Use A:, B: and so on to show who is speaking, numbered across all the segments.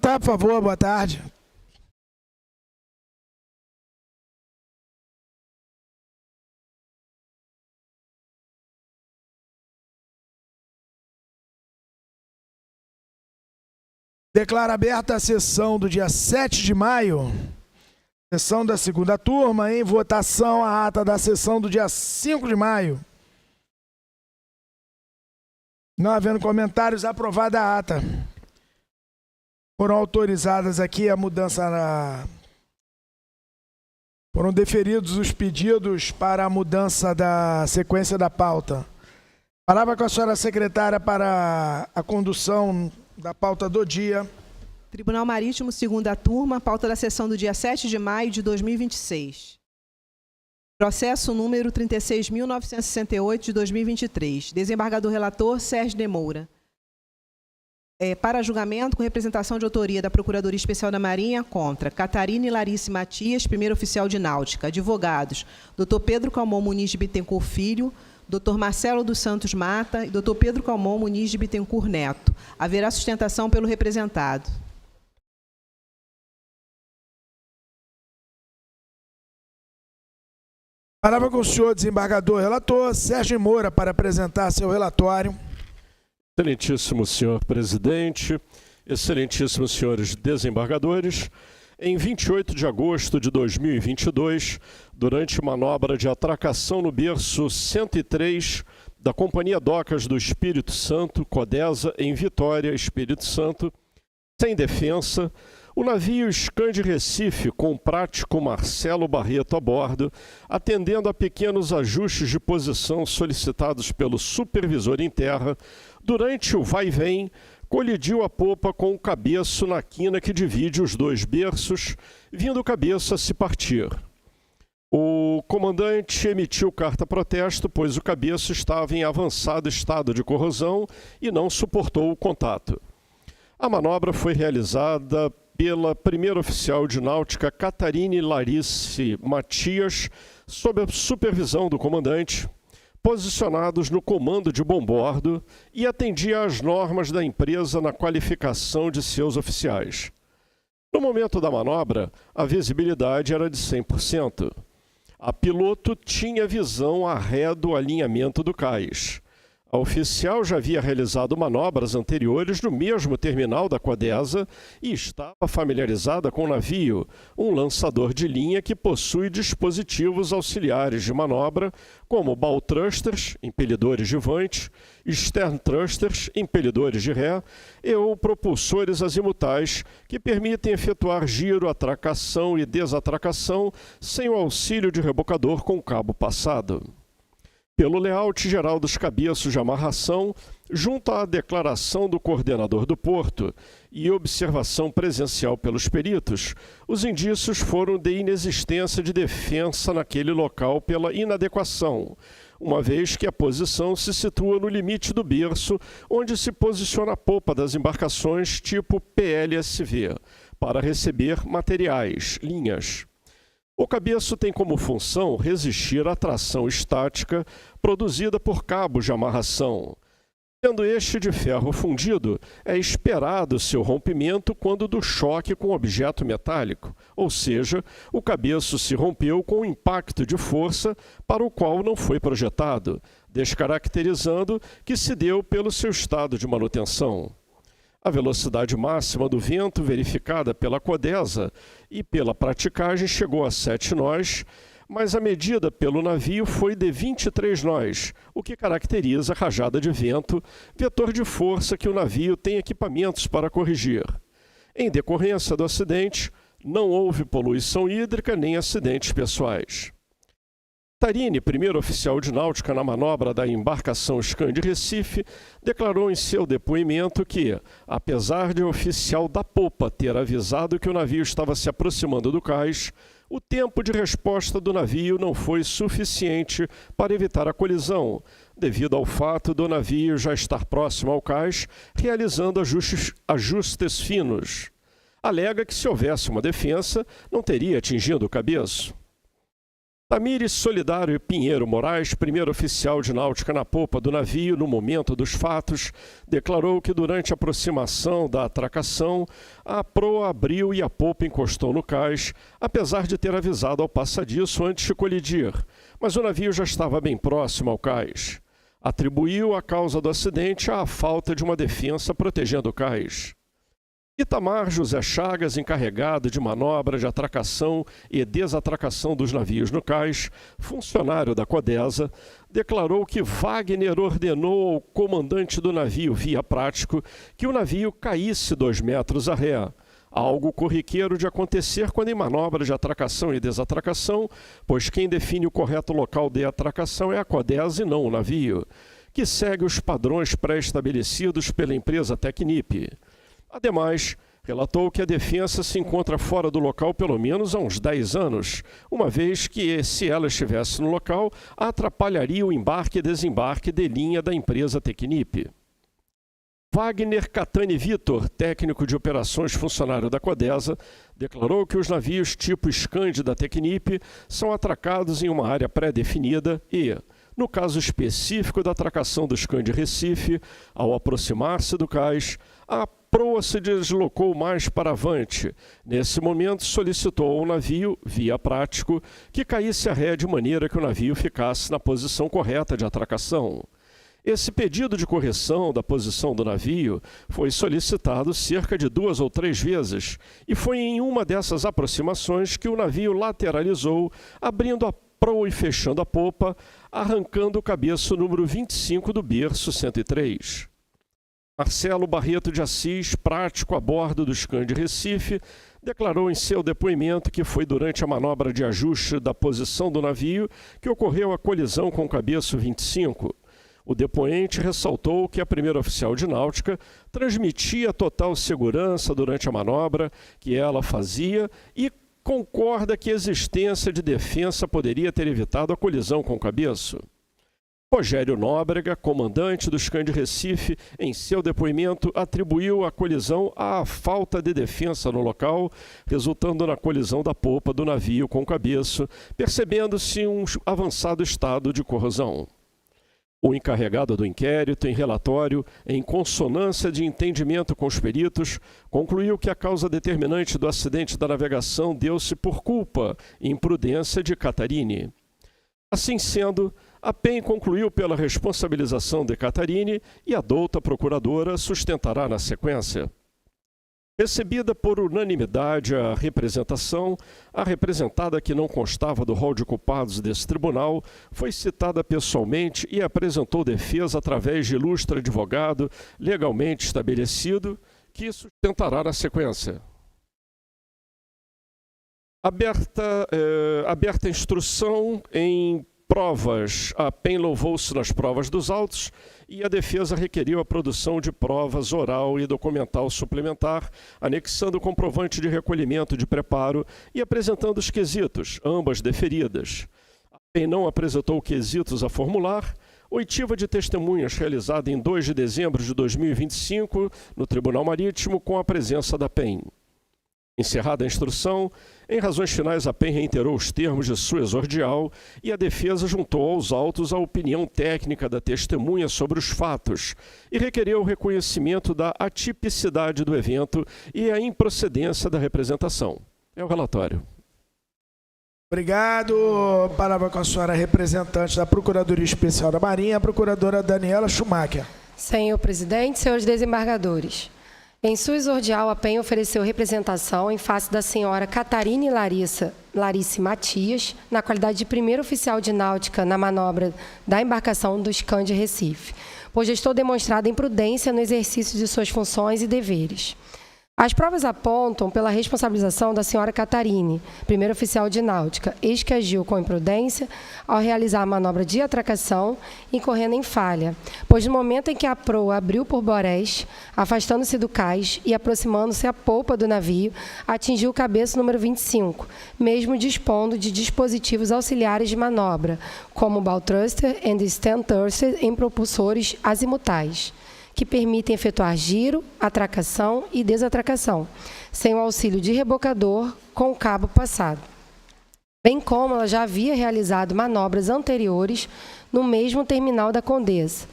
A: Tá, por favor, boa tarde. Declaro aberta a sessão do dia 7 de maio, sessão da segunda turma, em votação a ata da sessão do dia 5 de maio. Não havendo comentários, aprovada a ata. Foram autorizadas aqui a mudança Foram deferidos os pedidos para a mudança da sequência da pauta. Palavra com a senhora secretária para a condução da pauta do dia.
B: Tribunal Marítimo, segunda turma, pauta da sessão do dia 7 de maio de 2026. Processo número 36.968 de 2023. Desembargador relator Sérgio de Moura. Para julgamento, com representação de autoria da Procuradoria Especial da Marinha, contra Catarine Larice Matias, primeiro oficial de náutica. Advogados, Dr. Pedro Calmon Muniz de Bittencourt Filho, Dr. Marcelo dos Santos Mata e Dr. Pedro Calmon Muniz de Bittencourt Neto. Haverá sustentação pelo representado.
A: Palavra com o senhor desembargador relator Sérgio Moura para apresentar seu relatório.
C: Excelentíssimo senhor presidente, excelentíssimos senhores desembargadores, em 28 de agosto de 2022, durante manobra de atracação no berço 103 da Companhia Docas do Espírito Santo, Codesa, em Vitória, Espírito Santo, sem defensa, o navio Scandi Recife, com o prático Marcelo Barreto a bordo, atendendo a pequenos ajustes de posição solicitados pelo supervisor em terra, durante o vai-vem, colidiu a popa com o cabeço na quina que divide os dois berços, vindo o cabeço a se partir. O comandante emitiu carta-protesto, pois o cabeço estava em avançado estado de corrosão e não suportou o contato. A manobra foi realizada pela primeira oficial de náutica Catarine Larice Matias, sob a supervisão do comandante, posicionados no comando de bombordo e atendia às normas da empresa na qualificação de seus oficiais. No momento da manobra, a visibilidade era de 100%. A piloto tinha visão a ré do alinhamento do cais. A oficial já havia realizado manobras anteriores no mesmo terminal da Codesa e estava familiarizada com o navio, um lançador de linha que possui dispositivos auxiliares de manobra, como bow thrusters, impelidores de vante, stern thrusters, impelidores de ré, e ou propulsores azimutais, que permitem efetuar giro, atracação e desatracação sem o auxílio de rebocador com cabo passado. Pelo layout geral dos cabeços de amarração, junto à declaração do coordenador do porto e observação presencial pelos peritos, os indícios foram de inexistência de defensa naquele local pela inadequação, uma vez que a posição se situa no limite do berço, onde se posiciona a popa das embarcações tipo PLSV, para receber materiais, linhas. O cabeço tem como função resistir à tração estática produzida por cabos de amarração. Sendo este de ferro fundido, é esperado seu rompimento quando do choque com objeto metálico, ou seja, o cabeço se rompeu com o impacto de força para o qual não foi projetado, descaracterizando que se deu pelo seu estado de manutenção. A velocidade máxima do vento verificada pela Codesa e pela praticagem chegou a 7 nós, mas a medida pelo navio foi de 23 nós, o que caracteriza a rajada de vento, vetor de força que o navio tem equipamentos para corrigir. Em decorrência do acidente, não houve poluição hídrica nem acidentes pessoais. Catarine, primeiro oficial de náutica na manobra da embarcação Scandi Recife, declarou em seu depoimento que, apesar de o oficial da popa ter avisado que o navio estava se aproximando do cais, o tempo de resposta do navio não foi suficiente para evitar a colisão, devido ao fato do navio já estar próximo ao cais, realizando ajustes finos. Alega que, se houvesse uma defensa, não teria atingido o cabeço. Tamires Solidário Pinheiro Moraes, primeiro oficial de náutica na popa do navio no momento dos fatos, declarou que durante a aproximação da atracação, a proa abriu e a popa encostou no cais, apesar de ter avisado ao passadiço antes de colidir, mas o navio já estava bem próximo ao cais. Atribuiu a causa do acidente à falta de uma defensa protegendo o cais. Itamar José Chagas, encarregado de manobra de atracação e desatracação dos navios no cais, funcionário da Codesa, declarou que Wagner ordenou ao comandante do navio, via prático, que o navio caísse 2 metros a ré, algo corriqueiro de acontecer quando em manobra de atracação e desatracação, pois quem define o correto local de atracação é a Codesa e não o navio, que segue os padrões pré-estabelecidos pela empresa Tecnip. Ademais, relatou que a defensa se encontra fora do local pelo menos há uns 10 anos, uma vez que, se ela estivesse no local, atrapalharia o embarque e desembarque de linha da empresa Tecnip. Wagner Catani Vitor, técnico de operações funcionário da Codesa, declarou que os navios tipo Scandi da Tecnip são atracados em uma área pré-definida e, no caso específico da atracação do Scandi Recife, ao aproximar-se do cais, a proa se deslocou mais para avante. Nesse momento, solicitou ao navio, via prático, que caísse a ré de maneira que o navio ficasse na posição correta de atracação. Esse pedido de correção da posição do navio foi solicitado cerca de 2 ou 3 vezes e foi em uma dessas aproximações que o navio lateralizou, abrindo a proa e fechando a popa, arrancando o cabeço número 25 do berço 103. Marcelo Barreto de Assis, prático a bordo do Scandi Recife, declarou em seu depoimento que foi durante a manobra de ajuste da posição do navio que ocorreu a colisão com o cabeço 25. O depoente ressaltou que a primeira oficial de náutica transmitia total segurança durante a manobra que ela fazia e concorda que a existência de defensa poderia ter evitado a colisão com o cabeço. Rogério Nóbrega, comandante do Scandi Recife, em seu depoimento, atribuiu a colisão à falta de defensa no local, resultando na colisão da popa do navio com o cabeço, percebendo-se um avançado estado de corrosão. O encarregado do inquérito, em relatório, em consonância de entendimento com os peritos, concluiu que a causa determinante do acidente da navegação deu-se por culpa e imprudência de Catarini. Assim sendo, a PEN concluiu pela responsabilização de Catarini e a douta procuradora sustentará na sequência. Recebida por unanimidade a representação, a representada que não constava do rol de culpados desse tribunal foi citada pessoalmente e apresentou defesa através de ilustre advogado legalmente estabelecido, que sustentará na sequência. Aberta a instrução em provas. A PEN louvou-se nas provas dos autos e a defesa requeriu a produção de provas oral e documental suplementar, anexando o comprovante de recolhimento de preparo e apresentando os quesitos, ambas deferidas. A PEN não apresentou quesitos a formular. Oitiva de testemunhas realizada em 2 de dezembro de 2025 no Tribunal Marítimo com a presença da PEN. Encerrada a instrução, em razões finais a PEN reiterou os termos de sua exordial e a defesa juntou aos autos a opinião técnica da testemunha sobre os fatos e requereu o reconhecimento da atipicidade do evento e a improcedência da representação. É o relatório.
A: Obrigado. Palavra com a senhora representante da Procuradoria Especial da Marinha, a procuradora Daniela Schumacher.
D: Senhor presidente, senhores desembargadores. Em sua exordial, a PEN ofereceu representação em face da senhora Catarine Larice Matias, na qualidade de primeiro oficial de náutica na manobra da embarcação do Scandi Recife, pois estou demonstrada imprudência no exercício de suas funções e deveres. As provas apontam pela responsabilização da senhora Catarine, primeiro oficial de náutica, ex que agiu com imprudência ao realizar a manobra de atracação, incorrendo em falha, pois no momento em que a proa abriu por borés, afastando-se do cais e aproximando-se à polpa do navio, atingiu o cabeço número 25, mesmo dispondo de dispositivos auxiliares de manobra, como o bow thruster e stand thruster em propulsores azimutais, que permitem efetuar giro, atracação e desatracação, sem o auxílio de rebocador com o cabo passado. bem como ela já havia realizado manobras anteriores no mesmo terminal da Condessa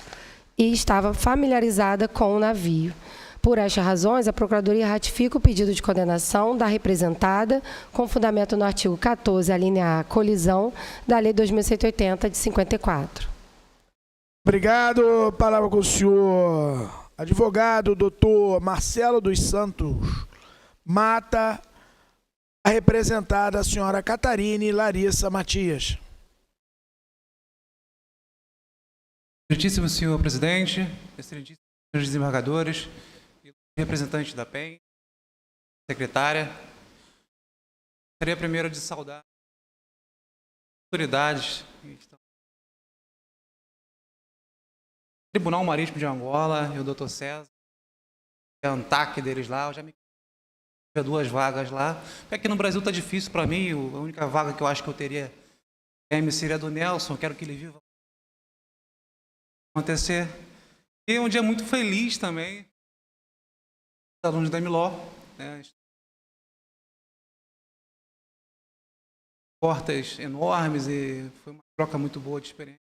D: e estava familiarizada com o navio. Por estas razões, a Procuradoria ratifica o pedido de condenação da representada, com fundamento no artigo 14, a linha A, colisão, da Lei 2.180, de 54.
A: Obrigado. Palavra com o senhor advogado, doutor Marcelo dos Santos Mata, a representada, a senhora Catarine Larissa Matias.
E: Excelentíssimo senhor presidente, excelentíssimos senhores desembargadores, representante da PEN, secretária, gostaria primeiro de saudar as autoridades que estão no Tribunal Marítimo de Angola e o doutor César, a ANTAC deles lá, eu já me tive 2 vagas lá, porque aqui no Brasil está difícil para mim, a única vaga que eu acho que eu teria seria do Nelson, quero que ele viva acontecer. E um dia muito feliz também, os alunos da MLO, né? Portas enormes e foi uma troca muito boa de experiência.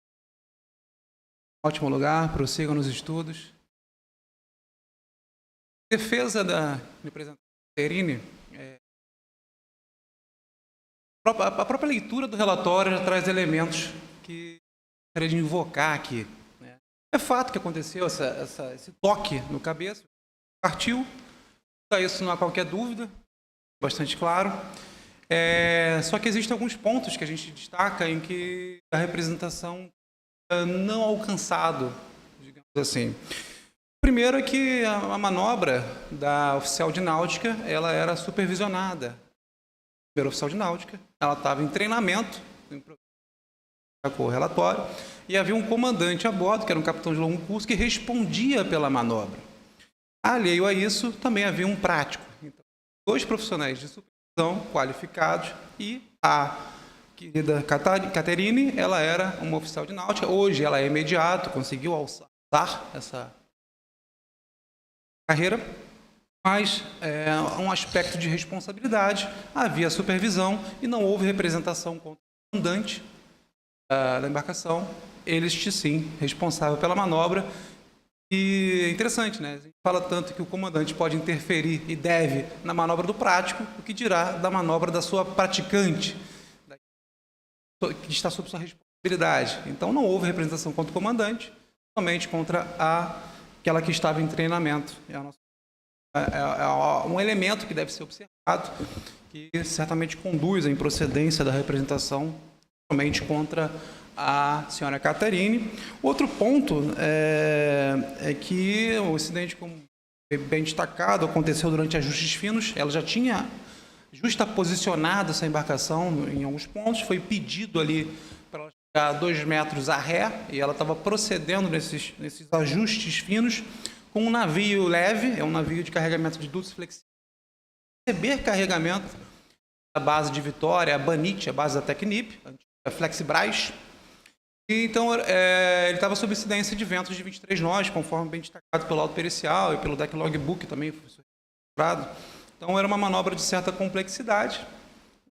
E: Ótimo lugar, prossigam nos estudos. Defesa da representante Catarine, a própria leitura do relatório já traz elementos que eu gostaria de invocar aqui. Né? É fato que aconteceu esse toque no cabeça, partiu, isso não há qualquer dúvida, bastante claro. Só que existem alguns pontos que a gente destaca em que a representação não alcançado, digamos assim. Primeiro é que a manobra da oficial de náutica, ela era supervisionada. A primeira oficial de náutica, ela estava em treinamento, com o relatório, e havia um comandante a bordo, que era um capitão de longo curso, que respondia pela manobra. Alheio a isso, também havia um prático. Então, 2 profissionais de supervisão qualificados e a querida Catarine, ela era uma oficial de náutica. Hoje ela é imediato, conseguiu alçar essa carreira, mas um aspecto de responsabilidade, havia supervisão e não houve representação contra o comandante da embarcação. Eles, sim, responsável pela manobra. E é interessante, né? A gente fala tanto que o comandante pode interferir e deve na manobra do prático, o que dirá da manobra da sua praticante, que está sob sua responsabilidade. Então, não houve representação contra o comandante, somente contra aquela que estava em treinamento. É um elemento que deve ser observado, que certamente conduz à improcedência da representação somente contra a senhora Catarine. Outro ponto é que o incidente, como bem destacado, aconteceu durante ajustes finos. Ela já tinha justaposicionado essa embarcação em alguns pontos, foi pedido ali para ela chegar a 2 metros a ré, e ela estava procedendo nesses ajustes finos com um navio leve, é um navio de carregamento de dutos flexíveis, receber carregamento da base de Vitória, a Banite, a base da Tecnip, a Flexibras. E então, ele estava sob incidência de ventos de 23 nós, conforme bem destacado pelo laudo pericial e pelo deck logbook também foi registrado. Então, era uma manobra de certa complexidade,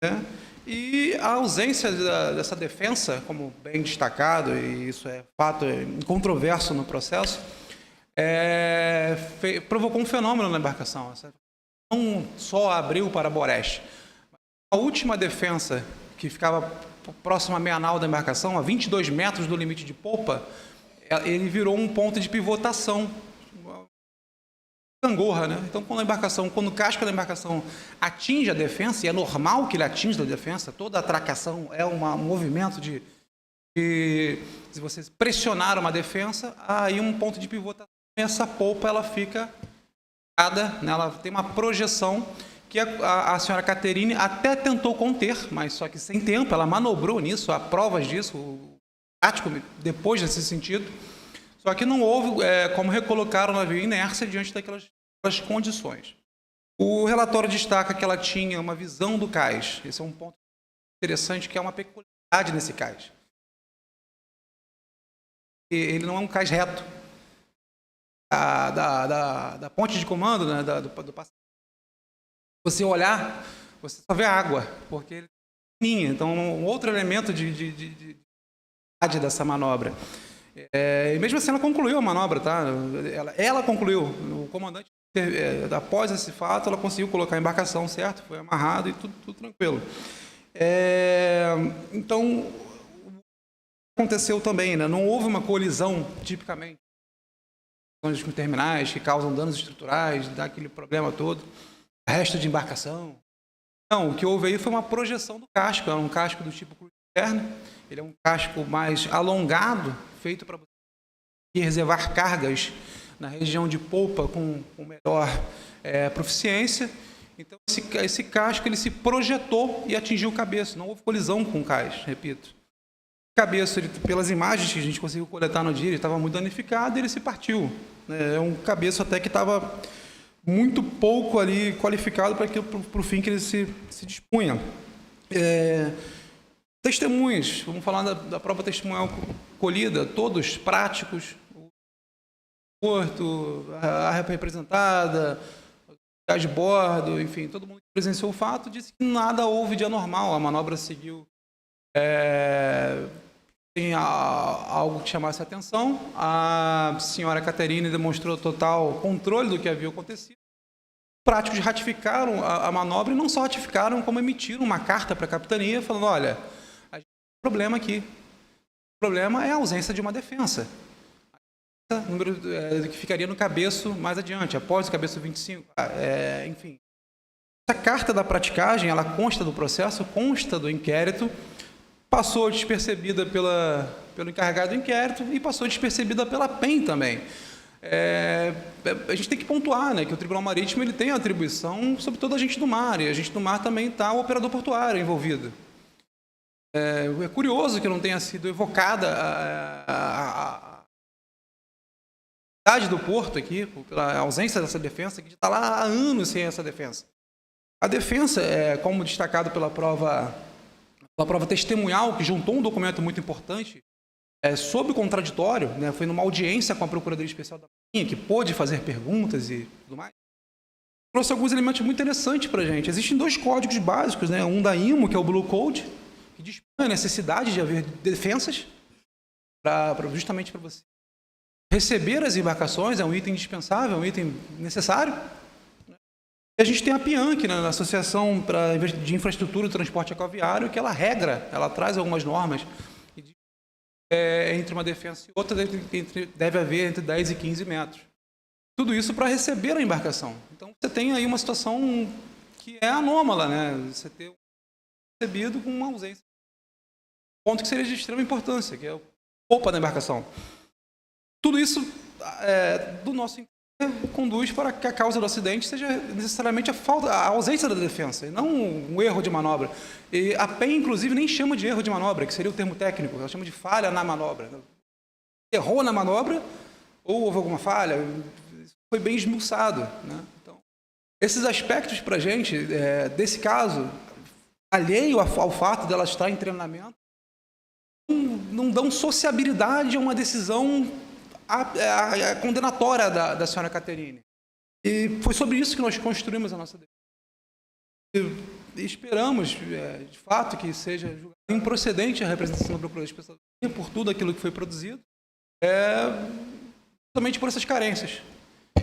E: né? E a ausência dessa defensa, como bem destacado, e isso é fato incontroverso no processo, provocou um fenômeno na embarcação. Não só abriu para Boreste. A última defensa, que ficava próximo à meia nau da embarcação, a 22 metros do limite de polpa, ele virou um ponto de pivotação, gangorra, né? Então, quando o casco da embarcação atinge a defensa, e é normal que ele atinja a defensa, toda a atracação é um movimento de se você pressionar uma defensa, aí um ponto de pivotação, essa polpa ela fica, né? Ela tem uma projeção que a senhora Catarine até tentou conter, mas só que sem tempo, ela manobrou nisso, há provas disso, o prático depois nesse sentido, só que não houve como recolocar o navio em inércia diante daquelas condições. O relatório destaca que ela tinha uma visão do cais, esse é um ponto interessante, que é uma peculiaridade nesse cais. Ele não é um cais reto. Da ponte de comando, né, do passageiro, você olhar, você só vê água, porque ele pequenininha. Então, um outro elemento de dessa manobra. E mesmo assim, ela concluiu a manobra, tá? Ela concluiu. O comandante, após esse fato, ela conseguiu colocar a embarcação, certo? Foi amarrado e tudo tranquilo. Então, aconteceu também, né? Não houve uma colisão, tipicamente, com terminais que causam danos estruturais, dá aquele problema todo, resto de embarcação. Não, o que houve aí foi uma projeção do casco, era um casco do tipo cruz interna, ele é um casco mais alongado, feito para reservar cargas na região de polpa com melhor proficiência. Então, esse casco ele se projetou e atingiu o cabeço, não houve colisão com o cais, repito. O cabeço, pelas imagens que a gente conseguiu coletar no dia, ele estava muito danificado e ele se partiu. É um cabeço até que estava muito pouco ali qualificado para o fim que ele se dispunha. Testemunhas, vamos falar da prova testemunhal colhida, todos práticos, o porto, a representada, a de bordo, enfim, todo mundo que presenciou o fato disse que nada houve de anormal, a manobra seguiu sem algo que chamasse a atenção. A senhora Caterine demonstrou total controle do que havia acontecido. Os práticos ratificaram a manobra e não só ratificaram, como emitiram uma carta para a capitania falando, olha, a gente tem um problema aqui. O problema é a ausência de uma defensa. Número que ficaria no cabeço mais adiante, após o cabeço 25. Enfim. Essa carta da praticagem, ela consta do processo, consta do inquérito, passou despercebida pelo encarregado do inquérito e passou despercebida pela PEN também. A gente tem que pontuar, né, que o Tribunal Marítimo ele tem a atribuição sobre toda a gente do mar, e a gente do mar também está o operador portuário envolvido. É curioso que não tenha sido evocada a do porto aqui, pela ausência dessa defensa, que está lá há anos sem essa defensa. A defensa, como destacado pela prova testemunhal, que juntou um documento muito importante, sobre o contraditório, né, foi numa audiência com a Procuradoria Especial da Marinha, que pôde fazer perguntas e tudo mais, trouxe alguns elementos muito interessantes para a gente. Existem 2 códigos básicos, né, um da IMO, que é o Blue Code, que dispõe a necessidade de haver defensas, justamente para você receber as embarcações, é um item indispensável, é um item necessário. E a gente tem a PIANC, né, na Associação de Infraestrutura e Transporte Aquaviário, que ela regra, ela traz algumas normas, e entre uma defensa e outra deve haver entre 10 e 15 metros. Tudo isso para receber a embarcação. Então, você tem aí uma situação que é anômala, né? Você ter recebido com uma ausência. Ponto que seria de extrema importância, que é o polpa da embarcação. Tudo isso, do nosso entender, conduz para que a causa do acidente seja necessariamente a ausência da defensa, e não um erro de manobra. E a PEN, inclusive, nem chama de erro de manobra, que seria o termo técnico, ela chama de falha na manobra. Errou na manobra, ou houve alguma falha, foi bem esmiuçado, né? Então, esses aspectos para a gente, desse caso, alheio ao fato dela estar em treinamento, não dão sociabilidade a uma decisão a condenatória da senhora Caterine. E foi sobre isso que nós construímos a nossa defesa. E esperamos, de fato, que seja julgado improcedente a representação da Procuradoria Especial por tudo aquilo que foi produzido, justamente por essas carências.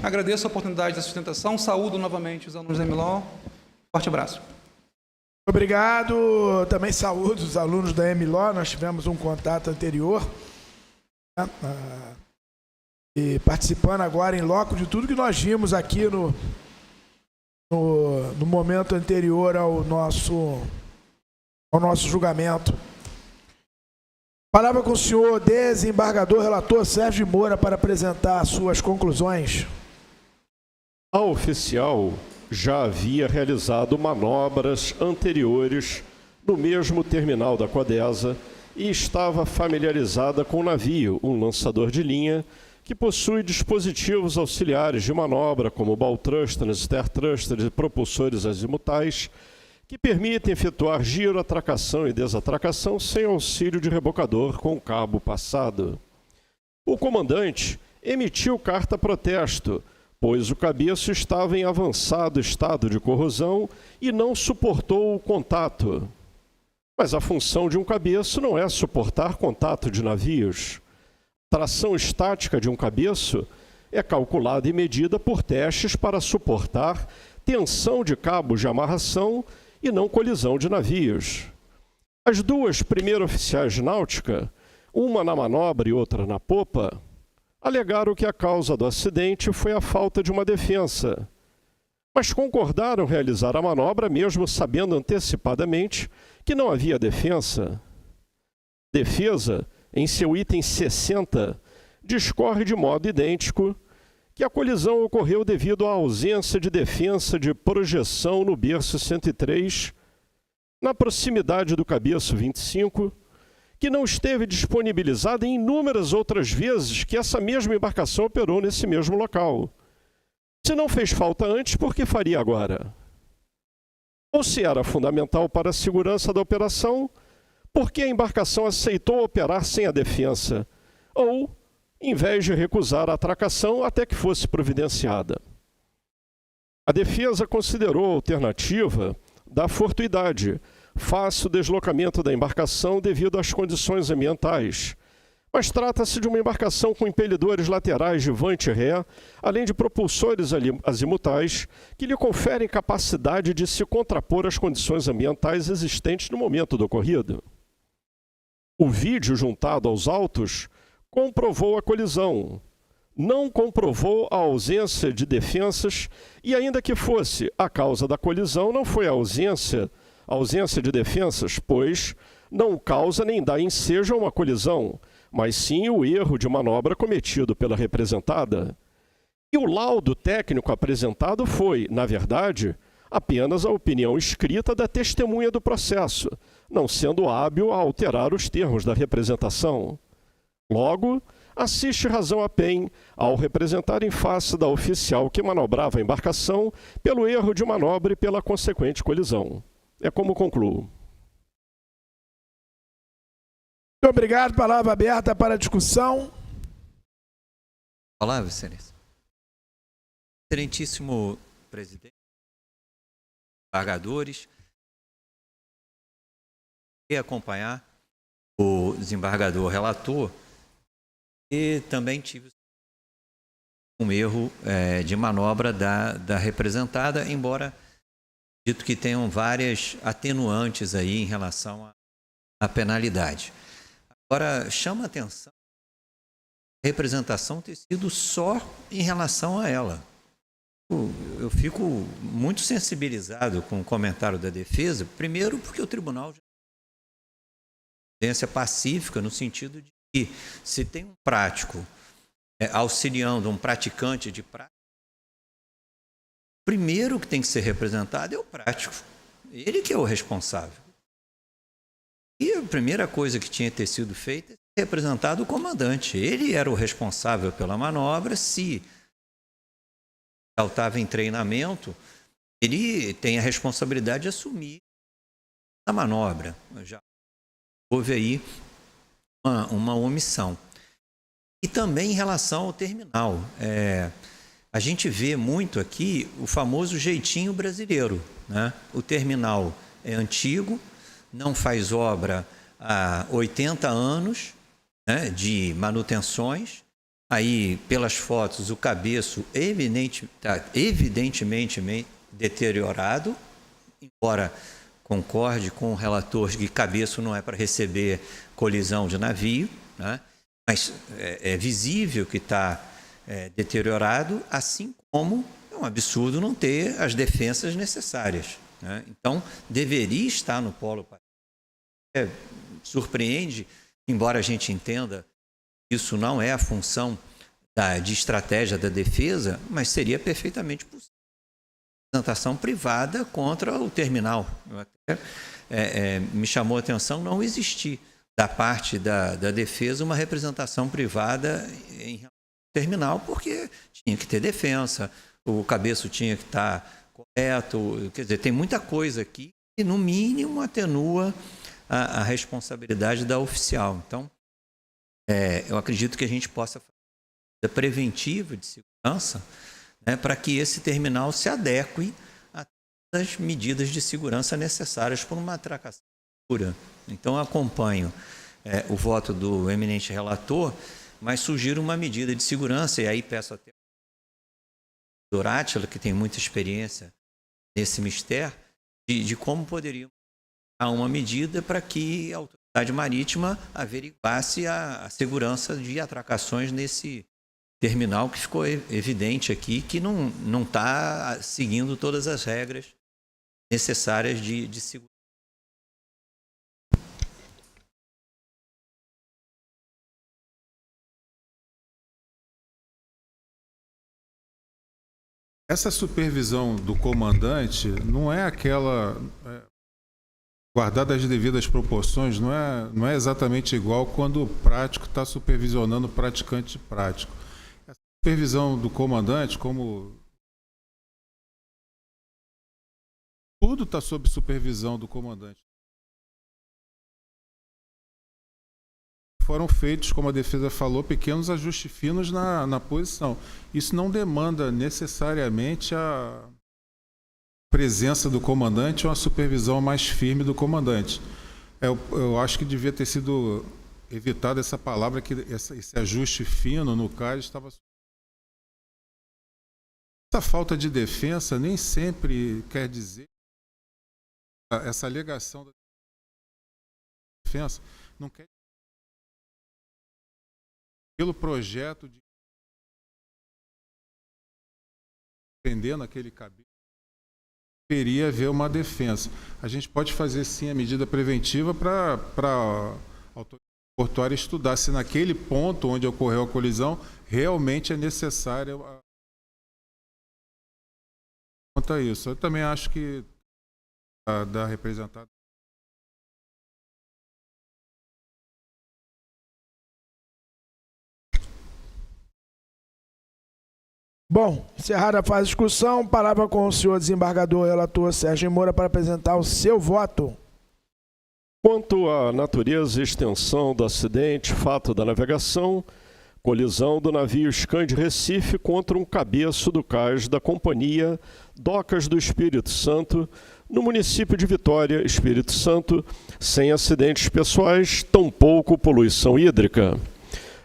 E: Agradeço a oportunidade da sustentação, saúdo novamente os alunos da EMILO. Forte abraço.
A: Obrigado. Também saúdo os alunos da EMILO, nós tivemos um contato anterior, né? E participando agora em loco de tudo que nós vimos aqui no momento anterior ao nosso julgamento. Palavra com o senhor desembargador relator Sérgio Moura para apresentar suas conclusões.
C: A oficial já havia realizado manobras anteriores no mesmo terminal da Codesa e estava familiarizada com o navio, um lançador de linha, que possui dispositivos auxiliares de manobra, como baltrusters, stertrusters e propulsores azimutais, que permitem efetuar giro, atracação e desatracação sem auxílio de rebocador com o cabo passado. O comandante emitiu carta protesto, pois o cabeço estava em avançado estado de corrosão e não suportou o contato. Mas a função de um cabeço não é suportar contato de navios. A tração estática de um cabeço é calculada e medida por testes para suportar tensão de cabos de amarração e não colisão de navios. As duas primeiras oficiais de náutica, uma na manobra e outra na popa, alegaram que a causa do acidente foi a falta de uma defensa, mas concordaram realizar a manobra mesmo sabendo antecipadamente que não havia defensa. Defesa, em seu item 60, discorre de modo idêntico que a colisão ocorreu devido à ausência de defensa de projeção no berço 103, na proximidade do cabeço 25, que não esteve disponibilizada em inúmeras outras vezes que essa mesma embarcação operou nesse mesmo local. Se não fez falta antes, por que faria agora? Ou se era fundamental para a segurança da operação, por que a embarcação aceitou operar sem a defensa? Ou, em vez de recusar a atracação até que fosse providenciada? A defesa considerou a alternativa da fortuidade, face ao deslocamento da embarcação devido às condições ambientais. Mas trata-se de uma embarcação com impelidores laterais de vante e ré, além de propulsores azimutais, que lhe conferem capacidade de se contrapor às condições ambientais existentes no momento do ocorrido. O vídeo juntado aos autos comprovou a colisão, não comprovou a ausência de defensas e, ainda que fosse a causa da colisão, não foi a ausência de defensas, pois não causa nem dá ensejo a uma colisão, mas sim o erro de manobra cometido pela representada. E o laudo técnico apresentado foi, na verdade, apenas a opinião escrita da testemunha do processo, não sendo hábil a alterar os termos da representação. Logo, assiste razão a PEN ao representar em face da oficial que manobrava a embarcação pelo erro de manobra e pela consequente colisão. É como concluo.
A: Muito obrigado. Palavra aberta para a discussão.
F: Palavra, excelência. Excelentíssimo presidente, embargadores, e acompanhar o desembargador relator, e também tive um erro de manobra da representada, embora dito que tenham várias atenuantes aí em relação à penalidade. Agora, chama a atenção a representação ter sido só em relação a ela. Eu fico muito sensibilizado com o comentário da defesa, primeiro porque o tribunal já tem evidência pacífica no sentido de que se tem um prático auxiliando um praticante de prática, o primeiro que tem que ser representado é o prático. Ele que é o responsável. E a primeira coisa que tinha que ter sido feita é ser representado o comandante. Ele era o responsável pela manobra. Se ele estava em treinamento, ele tem a responsabilidade de assumir a manobra. Já houve aí uma omissão. E também em relação ao terminal. A gente vê muito aqui o famoso jeitinho brasileiro, né? O terminal é antigo, não faz obra há 80 anos, né, de manutenções. Aí, pelas fotos, o cabeço está evidentemente deteriorado, embora concorde com o relator que cabeço não é para receber colisão de navio, né? Mas é visível que está deteriorado, assim como é um absurdo não ter as defensas necessárias, né? Então, deveria estar no polo. Surpreende, embora a gente entenda que isso não é a função de estratégia da defesa, mas seria perfeitamente possível. Representação privada contra o terminal. Me chamou a atenção não existir da parte da defesa uma representação privada em relação ao terminal, porque tinha que ter defensa, o cabeço tinha que estar correto, quer dizer, tem muita coisa aqui que, no mínimo, atenua a responsabilidade da oficial. Então, eu acredito que a gente possa fazer preventiva de segurança, né, para que esse terminal se adeque a todas as medidas de segurança necessárias para uma atracação Então, acompanho o voto do eminente relator, mas sugiro uma medida de segurança, e aí peço até ao doutor Átila, que tem muita experiência nesse mistério, de como poderíamos dar uma medida para que a autoridade marítima averiguasse a segurança de atracações nesse terminal, que ficou evidente aqui que não está seguindo todas as regras necessárias de segurança.
G: Essa supervisão do comandante não é aquela, guardada as devidas proporções, não é exatamente igual quando o prático está supervisionando o praticante prático. A supervisão do comandante, como tudo está sob supervisão do comandante. Foram feitos, como a defesa falou, pequenos ajustes finos na posição. Isso não demanda necessariamente a presença do comandante ou a supervisão mais firme do comandante. Eu acho que devia ter sido evitada essa palavra, que esse ajuste fino, no caso, estava... Essa falta de defesa nem sempre quer dizer... Essa alegação da defesa não quer... Pelo projeto de prender naquele cabelo, deveria haver uma defesa. A gente pode fazer sim a medida preventiva para a autoridade portuária estudar se naquele ponto onde ocorreu a colisão realmente é necessário quanto a isso. Eu também acho que da representada.
A: Bom, encerrada a fase de discussão, palavra com o senhor desembargador relator Sérgio Moura para apresentar o seu voto.
C: Quanto à natureza e extensão do acidente, fato da navegação, colisão do navio Scandi Recife contra um cabeço do cais da Companhia Docas do Espírito Santo, no município de Vitória, Espírito Santo, sem acidentes pessoais, tampouco poluição hídrica.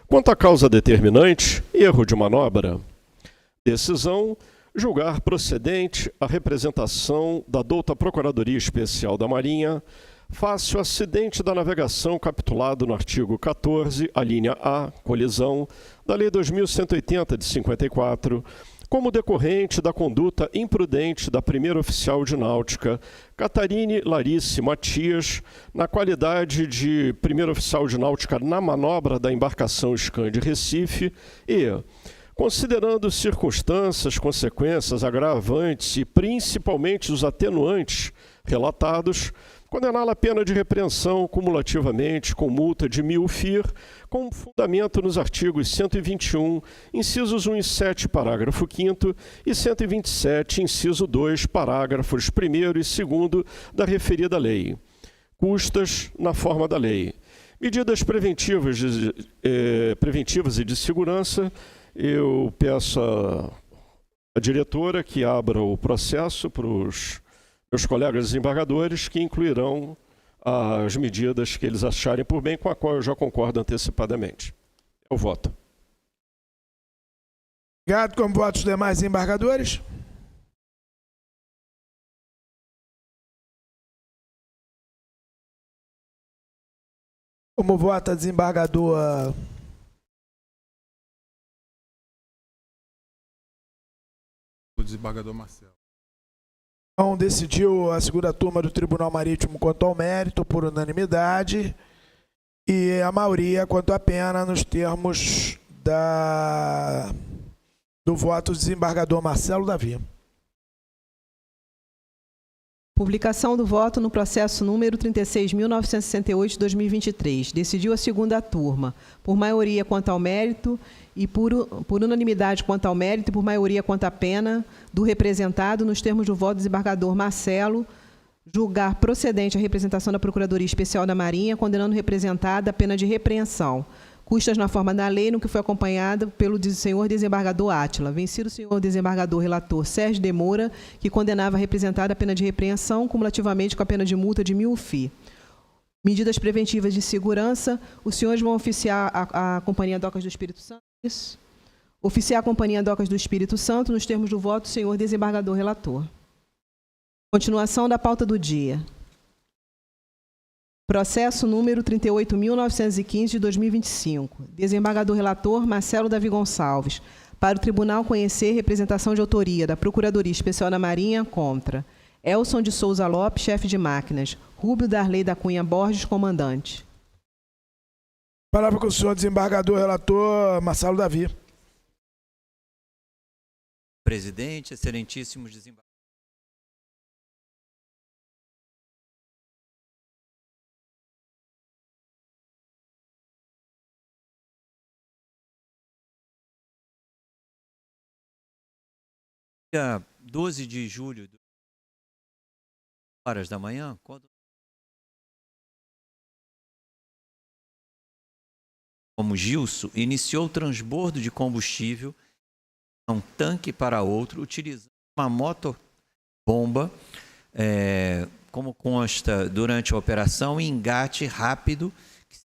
C: Quanto à causa determinante, erro de manobra. Decisão: julgar procedente a representação da douta Procuradoria Especial da Marinha face ao acidente da navegação capitulado no artigo 14, a linha A, colisão, da Lei 2180 de 54, como decorrente da conduta imprudente da primeira oficial de náutica, Catarine Larice Matias, na qualidade de primeira oficial de náutica na manobra da embarcação Scandi Recife e... considerando circunstâncias, consequências, agravantes e principalmente os atenuantes relatados, condená-la à pena de repreensão cumulativamente com multa de 1.000 FIR, com fundamento nos artigos 121, incisos 1 e 7, parágrafo 5º, e 127, inciso 2, parágrafos 1º e 2º da referida lei. Custas na forma da lei. Medidas preventivas e de segurança. Eu peço à diretora que abra o processo para os meus colegas desembargadores, que incluirão as medidas que eles acharem por bem, com a qual eu já concordo antecipadamente. Eu voto.
A: Obrigado. Como voto os demais desembargadores? Como vota a desembargadora...
G: O desembargador Marcelo.
A: Então, decidiu a segunda turma do Tribunal Marítimo quanto ao mérito por unanimidade e a maioria quanto à pena nos termos do voto do desembargador Marcelo Davi.
B: Publicação do voto no processo número 36.968 de 2023. Decidiu a segunda turma, por maioria quanto ao mérito e por unanimidade quanto ao mérito e por maioria quanto à pena do representado, nos termos do voto do desembargador Marcelo, julgar procedente a representação da Procuradoria Especial da Marinha, condenando o representado à pena de repreensão. Custas na forma da lei, no que foi acompanhado pelo senhor desembargador Átila. Vencido o senhor desembargador relator Sérgio de Moura, que condenava a representada à pena de repreensão, cumulativamente com a pena de multa de 1.000 FII. Medidas preventivas de segurança. Os senhores vão oficiar a Companhia Docas do Espírito Santo? Isso. Oficiar a Companhia Docas do Espírito Santo nos termos do voto, senhor desembargador relator. Continuação da pauta do dia. Processo número 38.915 de 2025. Desembargador relator Marcelo Davi Gonçalves. Para o tribunal conhecer representação de autoria da Procuradoria Especial da Marinha contra Elson de Souza Lopes, chefe de máquinas. Rúbio Darley da Cunha Borges, comandante.
A: Palavra com o senhor desembargador relator Marcelo Davi.
F: Presidente, excelentíssimos desembargadores. Dia 12 de julho, horas da manhã, quando como Gilson iniciou o transbordo de combustível de um tanque para outro, utilizando uma motobomba, como consta durante a operação, engate rápido que se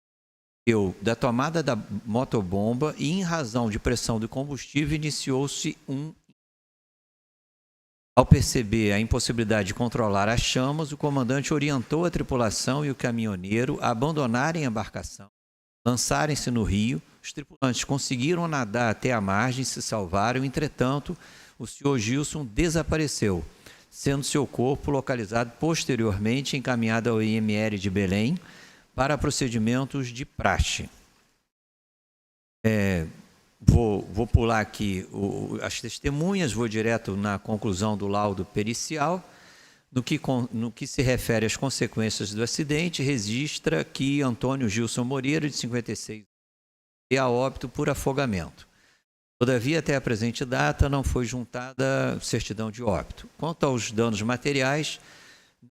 F: deu da tomada da motobomba e, em razão de pressão do combustível, iniciou-se um. Ao perceber a impossibilidade de controlar as chamas, o comandante orientou a tripulação e o caminhoneiro a abandonarem a embarcação, lançarem-se no rio. Os tripulantes conseguiram nadar até a margem e se salvaram. Entretanto, o senhor Gilson desapareceu, sendo seu corpo localizado posteriormente encaminhado ao IML de Belém para procedimentos de praxe. Vou pular aqui as testemunhas, vou direto na conclusão do laudo pericial. No que se refere às consequências do acidente, registra que Antônio Gilson Moreira, de 56 anos, veio a óbito por afogamento. Todavia, até a presente data, não foi juntada certidão de óbito. Quanto aos danos materiais,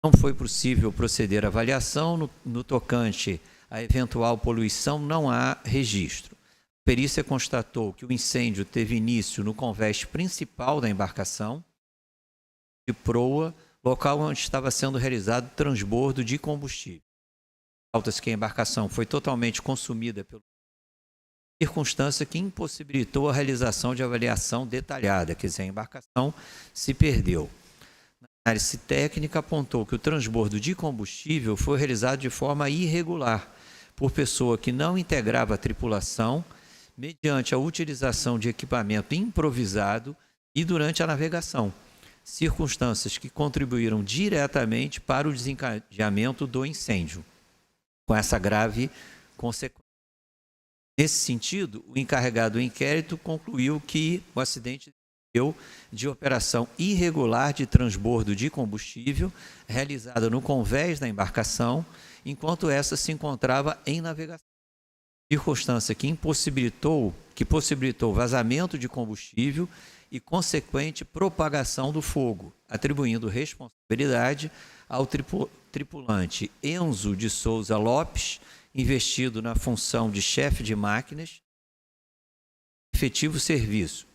F: não foi possível proceder à avaliação. No tocante à eventual poluição, não há registro. A perícia constatou que o incêndio teve início no convés principal da embarcação, de proa, local onde estava sendo realizado o transbordo de combustível. Falta-se que a embarcação foi totalmente consumida pela circunstância que impossibilitou a realização de avaliação detalhada, quer dizer, a embarcação se perdeu. Na análise técnica apontou que o transbordo de combustível foi realizado de forma irregular, por pessoa que não integrava a tripulação, mediante a utilização de equipamento improvisado e durante a navegação, circunstâncias que contribuíram diretamente para o desencadeamento do incêndio, com essa grave consequência. Nesse sentido, o encarregado do inquérito concluiu que o acidente deu de operação irregular de transbordo de combustível realizada no convés da embarcação, enquanto essa se encontrava em navegação. Circunstância que possibilitou vazamento de combustível e consequente propagação do fogo, atribuindo responsabilidade ao tripulante Enzo de Souza Lopes, investido na função de chefe de máquinas, efetivo serviço,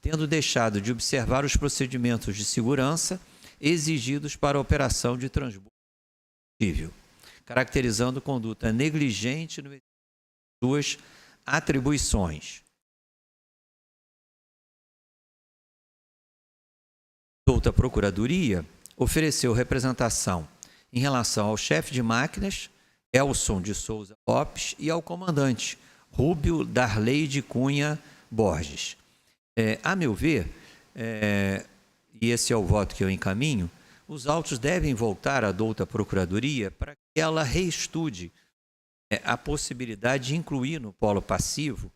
F: tendo deixado de observar os procedimentos de segurança exigidos para a operação de transbordo de combustível, caracterizando conduta negligente no exercício de suas atribuições. A Procuradoria ofereceu representação em relação ao chefe de máquinas, Elson de Souza Lopes, e ao comandante, Rúbio Darley de Cunha Borges. A meu ver, e esse é o voto que eu encaminho, os autos devem voltar à douta Procuradoria para que ela reestude a possibilidade de incluir no polo passivo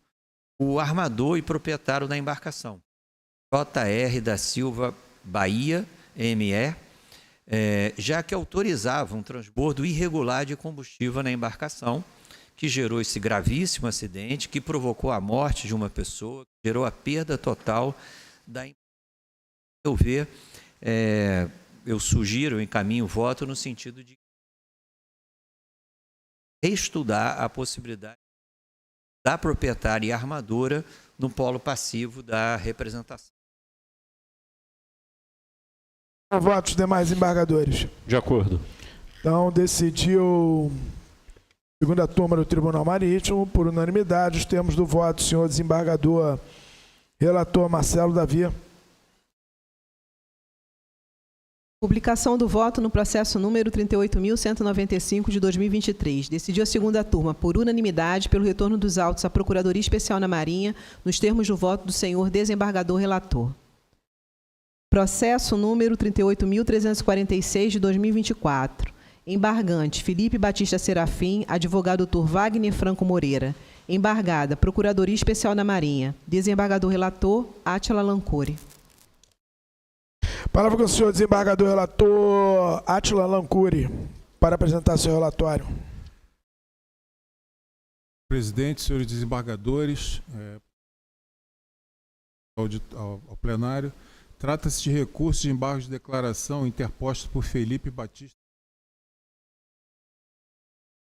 F: o armador e proprietário da embarcação, J.R. da Silva Bahia, ME, já que autorizava um transbordo irregular de combustível na embarcação, que gerou esse gravíssimo acidente, que provocou a morte de uma pessoa, que gerou a perda total da embarcação. A meu ver, eu sugiro, eu encaminho o voto no sentido de reestudar a possibilidade da proprietária e armadora no polo passivo da representação.
A: Votos demais embargadores.
C: De acordo.
A: Então, decidiu segunda turma do Tribunal Marítimo, por unanimidade, os termos do voto, senhor desembargador, relator Marcelo Davi.
B: Publicação do voto no processo número 38.195 de 2023. Decidiu a segunda turma, por unanimidade, pelo retorno dos autos à Procuradoria Especial na Marinha, nos termos do voto do senhor desembargador relator. Processo número 38.346 de 2024. Embargante, Felipe Batista Serafim, advogado doutor Wagner Franco Moreira. Embargada, Procuradoria Especial na Marinha. Desembargador relator, Átila Lancuri.
A: Palavra com o senhor desembargador relator Átila Lancuri, para apresentar seu relatório.
G: Presidente, senhores desembargadores, ao plenário, trata-se de recurso de embargo de declaração interposto por Felipe Batista,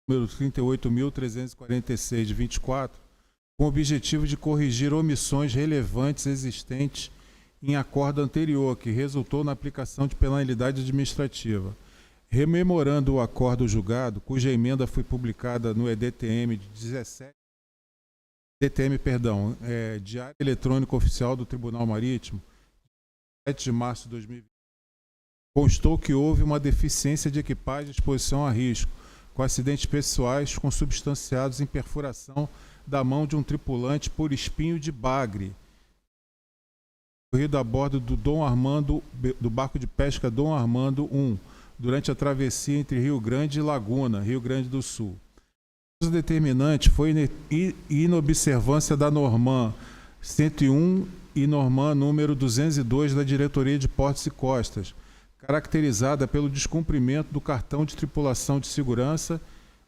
G: número 38.346 de 24, com o objetivo de corrigir omissões relevantes existentes em acordo anterior, que resultou na aplicação de penalidade administrativa. Rememorando o acordo julgado, cuja emenda foi publicada no EDTM de 17, Diário Eletrônico Oficial do Tribunal Marítimo, 7 de março de 2020, constou que houve uma deficiência de equipagem de exposição a risco, com acidentes pessoais consubstanciados em perfuração da mão de um tripulante por espinho de bagre, ocorrido a bordo do barco de pesca Dom Armando I, durante a travessia entre Rio Grande e Laguna, Rio Grande do Sul. O determinante foi inobservância da Norman 101 e Norman número 202 da Diretoria de Portos e Costas, caracterizada pelo descumprimento do cartão de tripulação de segurança,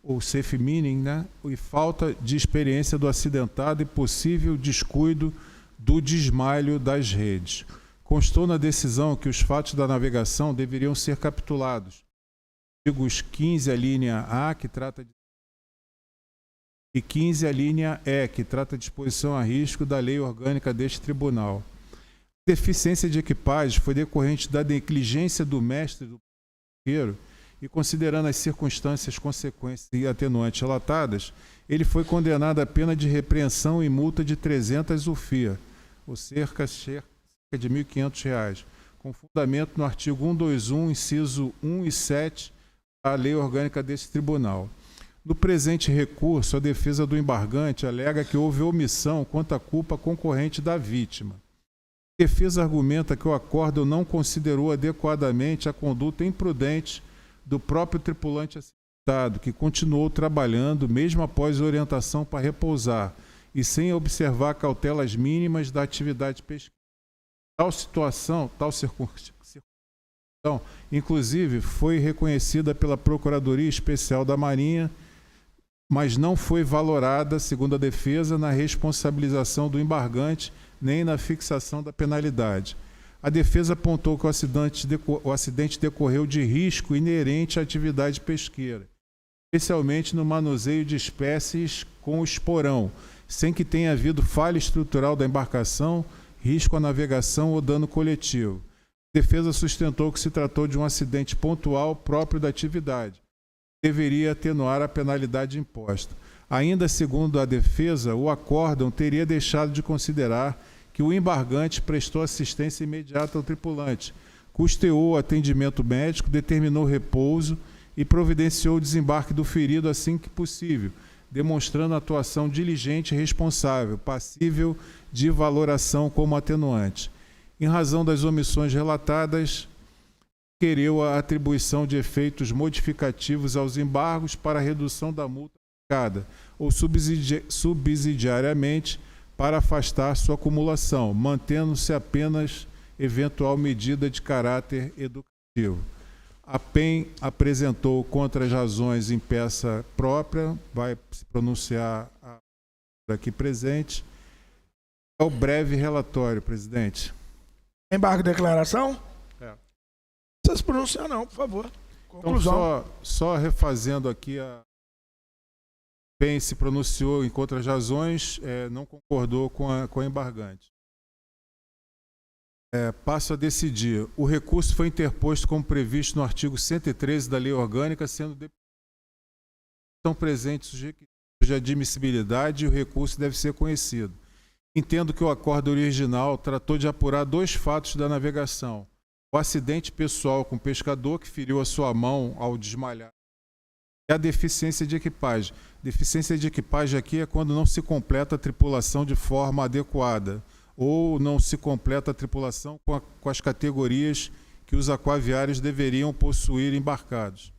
G: ou safe meaning, e falta de experiência do acidentado e possível descuido do desmalho das redes. Constou na decisão que os fatos da navegação deveriam ser capitulados. Artigos 15, a linha A, que trata de... e 15, a linha E, que trata de exposição a risco da lei orgânica deste tribunal. A deficiência de equipagem foi decorrente da negligência do mestre do barqueiro e, considerando as circunstâncias, consequências e atenuantes relatadas, ele foi condenado à pena de repreensão e multa de 300 UFIA, ou cerca de R$ 1.500, com fundamento no artigo 121, inciso 1 e 7 da lei orgânica desse tribunal. No presente recurso, a defesa do embargante alega que houve omissão quanto à culpa concorrente da vítima. A defesa argumenta que o acórdão não considerou adequadamente a conduta imprudente do próprio tripulante acidentado, que continuou trabalhando mesmo após orientação para repousar e sem observar cautelas mínimas da atividade pesqueira. Tal circunstância, inclusive, foi reconhecida pela Procuradoria Especial da Marinha, mas não foi valorada, segundo a defesa, na responsabilização do embargante nem na fixação da penalidade. A defesa apontou que o acidente decorreu de risco inerente à atividade pesqueira, especialmente no manuseio de espécies com esporão, sem que tenha havido falha estrutural da embarcação, risco à navegação ou dano coletivo. A defesa sustentou que se tratou de um acidente pontual próprio da atividade. Deveria atenuar a penalidade imposta. Ainda segundo a defesa, o acórdão teria deixado de considerar que o embargante prestou assistência imediata ao tripulante, custeou o atendimento médico, determinou repouso e providenciou o desembarque do ferido assim que possível, demonstrando atuação diligente e responsável, passível de valoração como atenuante. Em razão das omissões relatadas, requereu a atribuição de efeitos modificativos aos embargos para a redução da multa aplicada, ou subsidiariamente para afastar sua acumulação, mantendo-se apenas eventual medida de caráter educativo. A PEN apresentou contra as razões em peça própria, vai se pronunciar aqui presente. É o breve relatório, presidente.
A: Embargo de declaração?
G: É.
A: Não precisa se pronunciar não, por favor. Conclusão.
G: Então, só refazendo aqui, a PEN se pronunciou em contra as razões, não concordou com a embargante. passo a decidir. O recurso foi interposto como previsto no artigo 113 da Lei Orgânica, sendo estão presentes os requisitos de admissibilidade e o recurso deve ser conhecido. Entendo que o acordo original tratou de apurar 2 fatos da navegação. O acidente pessoal com o pescador que feriu a sua mão ao desmalhar e a deficiência de equipagem. Deficiência de equipagem aqui é quando não se completa a tripulação de forma adequada ou não se completa a tripulação com as categorias que os aquaviários deveriam possuir embarcados.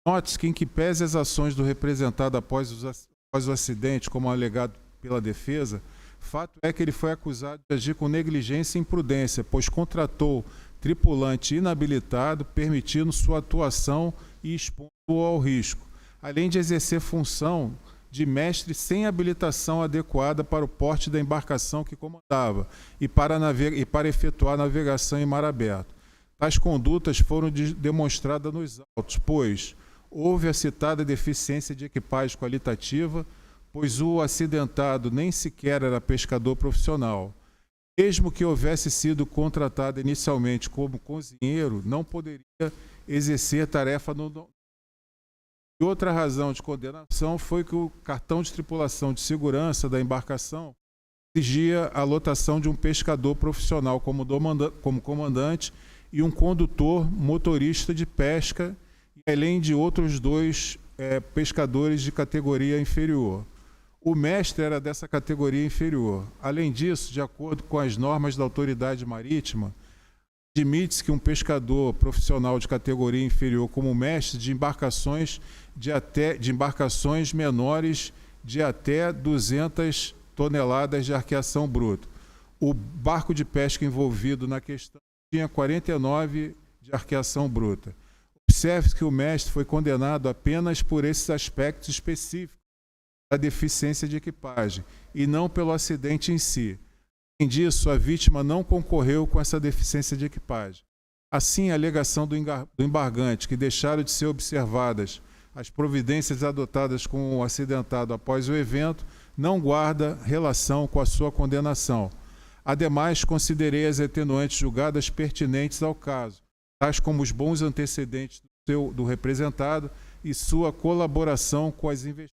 G: Note-se que, em que pese as ações do representado após o acidente, como alegado pela defesa, fato é que ele foi acusado de agir com negligência e imprudência, pois contratou tripulante inabilitado, permitindo sua atuação e expondo-o ao risco, além de exercer função de mestre sem habilitação adequada para o porte da embarcação que comandava e para efetuar navegação em mar aberto. Tais condutas foram demonstradas nos autos, pois houve a citada deficiência de equipagem qualitativa, pois o acidentado nem sequer era pescador profissional. Mesmo que houvesse sido contratado inicialmente como cozinheiro, não poderia exercer tarefa no... E outra razão de condenação foi que o cartão de tripulação de segurança da embarcação exigia a lotação de um pescador profissional como comandante e um condutor motorista de pesca, além de outros 2 pescadores de categoria inferior. O mestre era dessa categoria inferior. Além disso, de acordo com as normas da autoridade marítima, admite-se que um pescador profissional de categoria inferior como mestre de embarcações menores de até 200 toneladas de arqueação bruta. O barco de pesca envolvido na questão tinha 49 de arqueação bruta. Observe que o mestre foi condenado apenas por esses aspectos específicos da deficiência de equipagem e não pelo acidente em si. Além disso, a vítima não concorreu com essa deficiência de equipagem. Assim, a alegação do embargante, que deixaram de ser observadas as providências adotadas com o acidentado após o evento, não guarda relação com a sua condenação. Ademais, considerei as atenuantes julgadas pertinentes ao caso, tais como os bons antecedentes do representado e sua colaboração com as investigações.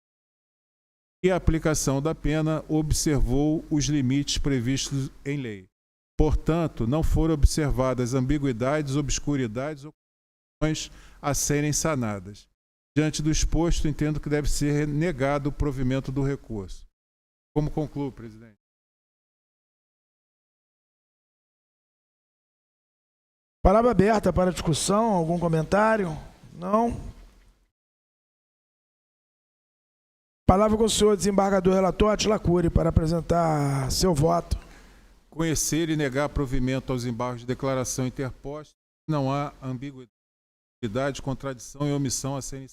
G: E a aplicação da pena observou os limites previstos em lei. Portanto, não foram observadas ambiguidades, obscuridades ou condições a serem sanadas. Diante do exposto, entendo que deve ser negado o provimento do recurso. Como concluo, presidente?
A: Palavra aberta para discussão. Algum comentário? Não. Palavra com o senhor desembargador relator Átila Cury para apresentar seu voto.
G: Conhecer e negar provimento aos embargos de declaração interposta. Não há ambiguidade, contradição e omissão a serem.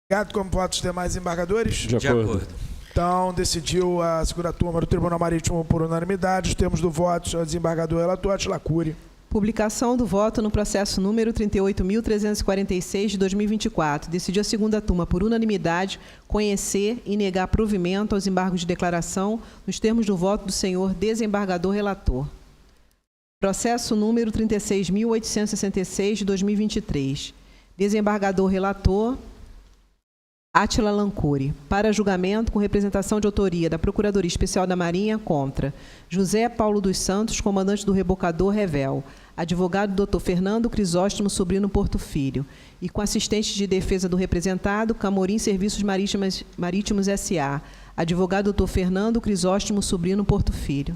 A: Obrigado. Como votos dos demais embargadores?
C: De acordo.
A: Então, decidiu a segunda turma do Tribunal Marítimo por unanimidade. Os termos do voto, senhor desembargador relator Átila Cury.
B: Publicação do voto no processo número 38.346 de 2024. Decidiu a segunda turma, por unanimidade, conhecer e negar provimento aos embargos de declaração nos termos do voto do senhor desembargador relator. Processo número 36.866 de 2023. Desembargador relator Átila Lancuri, para julgamento com representação de autoria da Procuradoria Especial da Marinha contra José Paulo dos Santos, comandante do rebocador Revel, advogado Dr. Fernando Crisóstomo Sobrinho Porto Filho, e com assistente de defesa do representado, Camorim Serviços Marítimos S.A., advogado Dr. Fernando Crisóstomo Sobrinho Porto Filho.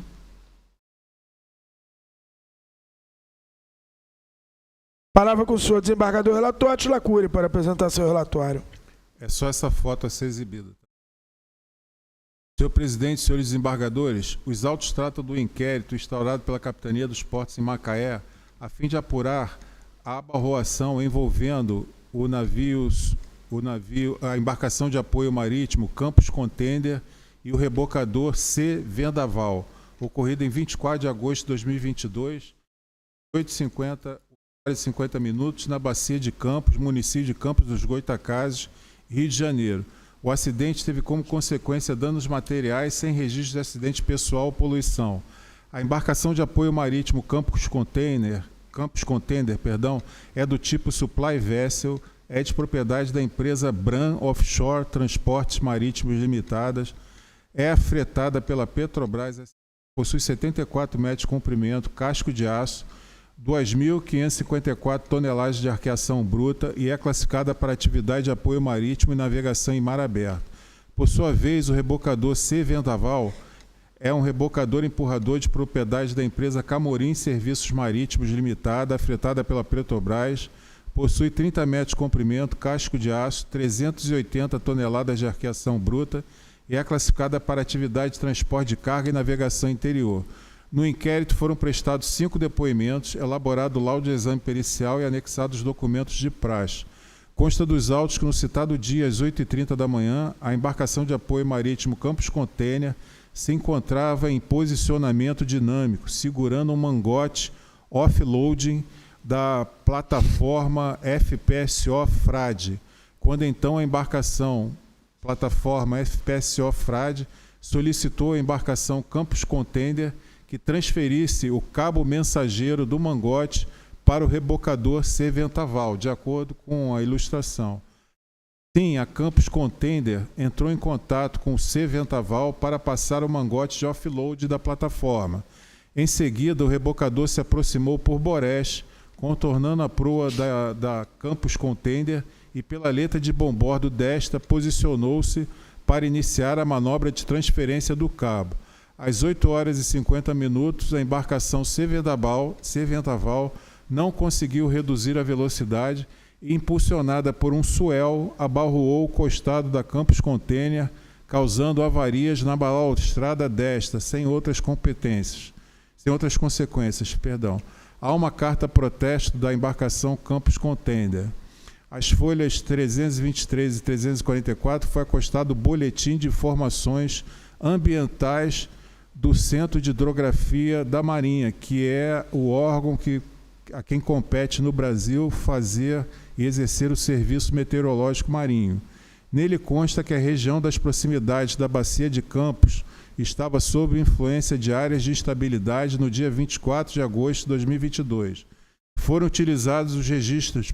A: Palavra com o senhor desembargador relator Átila Cury para apresentar seu relatório.
G: É só essa foto a ser exibida. Senhor presidente, senhores desembargadores, os autos tratam do inquérito instaurado pela Capitania dos Portos em Macaé, a fim de apurar a abarroação envolvendo a embarcação de apoio marítimo Campos Contender e o rebocador C. Vendaval, ocorrido em 24 de agosto de 2022, 8h50 na Bacia de Campos, município de Campos dos Goitacazes, Rio de Janeiro. O acidente teve como consequência danos materiais sem registro de acidente pessoal ou poluição. A embarcação de apoio marítimo Campus Container, é do tipo Supply Vessel, é de propriedade da empresa Bram Offshore Transportes Marítimos Limitadas, é fretada pela Petrobras, possui 74 metros de comprimento, casco de aço, 2.554 toneladas de arqueação bruta e é classificada para atividade de apoio marítimo e navegação em mar aberto. Por sua vez, o rebocador C Vendaval é um rebocador empurrador de propriedade da empresa Camorim Serviços Marítimos Limitada, fretada pela Petrobras, possui 30 metros de comprimento, casco de aço, 380 toneladas de arqueação bruta e é classificada para atividade de transporte de carga e navegação interior. No inquérito foram prestados 5 depoimentos, elaborado o laudo de exame pericial e anexados documentos de praxe. Consta dos autos que no citado dia, às 8h30 da manhã, a embarcação de apoio marítimo Campus Container se encontrava em posicionamento dinâmico, segurando um mangote offloading da plataforma FPSO Frade, quando então a embarcação, plataforma FPSO Frade, solicitou a embarcação Campus Container que transferisse o cabo mensageiro do mangote para o rebocador C Vendaval, de acordo com a ilustração. Sim, a Campus Container entrou em contato com o C Vendaval para passar o mangote de offload da plataforma. Em seguida, o rebocador se aproximou por Boreste, contornando a proa da Campus Container e pela letra de bombordo desta posicionou-se para iniciar a manobra de transferência do cabo. Às 8h50, a embarcação C Vendaval não conseguiu reduzir a velocidade e, impulsionada por um suel, abalroou o costado da Campus Container, causando avarias na balaustrada desta, sem outras consequências. Há uma carta protesto da embarcação Campus Container. As folhas 323 e 344 foi acostado o boletim de informações ambientais do Centro de Hidrografia da Marinha, que é o órgão a quem compete no Brasil fazer e exercer o serviço meteorológico marinho. Nele consta que a região das proximidades da Bacia de Campos estava sob influência de áreas de instabilidade no dia 24 de agosto de 2022. Foram utilizados os registros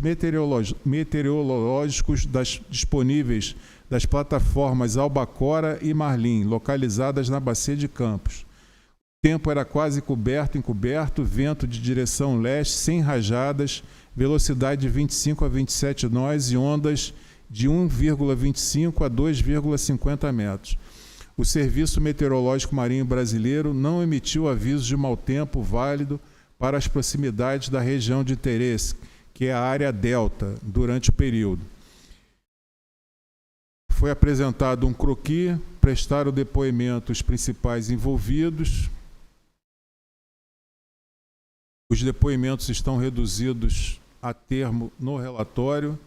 G: meteorológicos disponíveis das plataformas Albacora e Marlim, localizadas na Bacia de Campos. O tempo era quase encoberto, vento de direção leste, sem rajadas, velocidade de 25 a 27 nós e ondas de 1,25 a 2,50 metros. O Serviço Meteorológico Marinho Brasileiro não emitiu aviso de mau tempo válido para as proximidades da região de interesse, que é a área delta, durante o período. Foi apresentado um croquis, prestaram depoimento os principais envolvidos. Os depoimentos estão reduzidos a termo no relatório.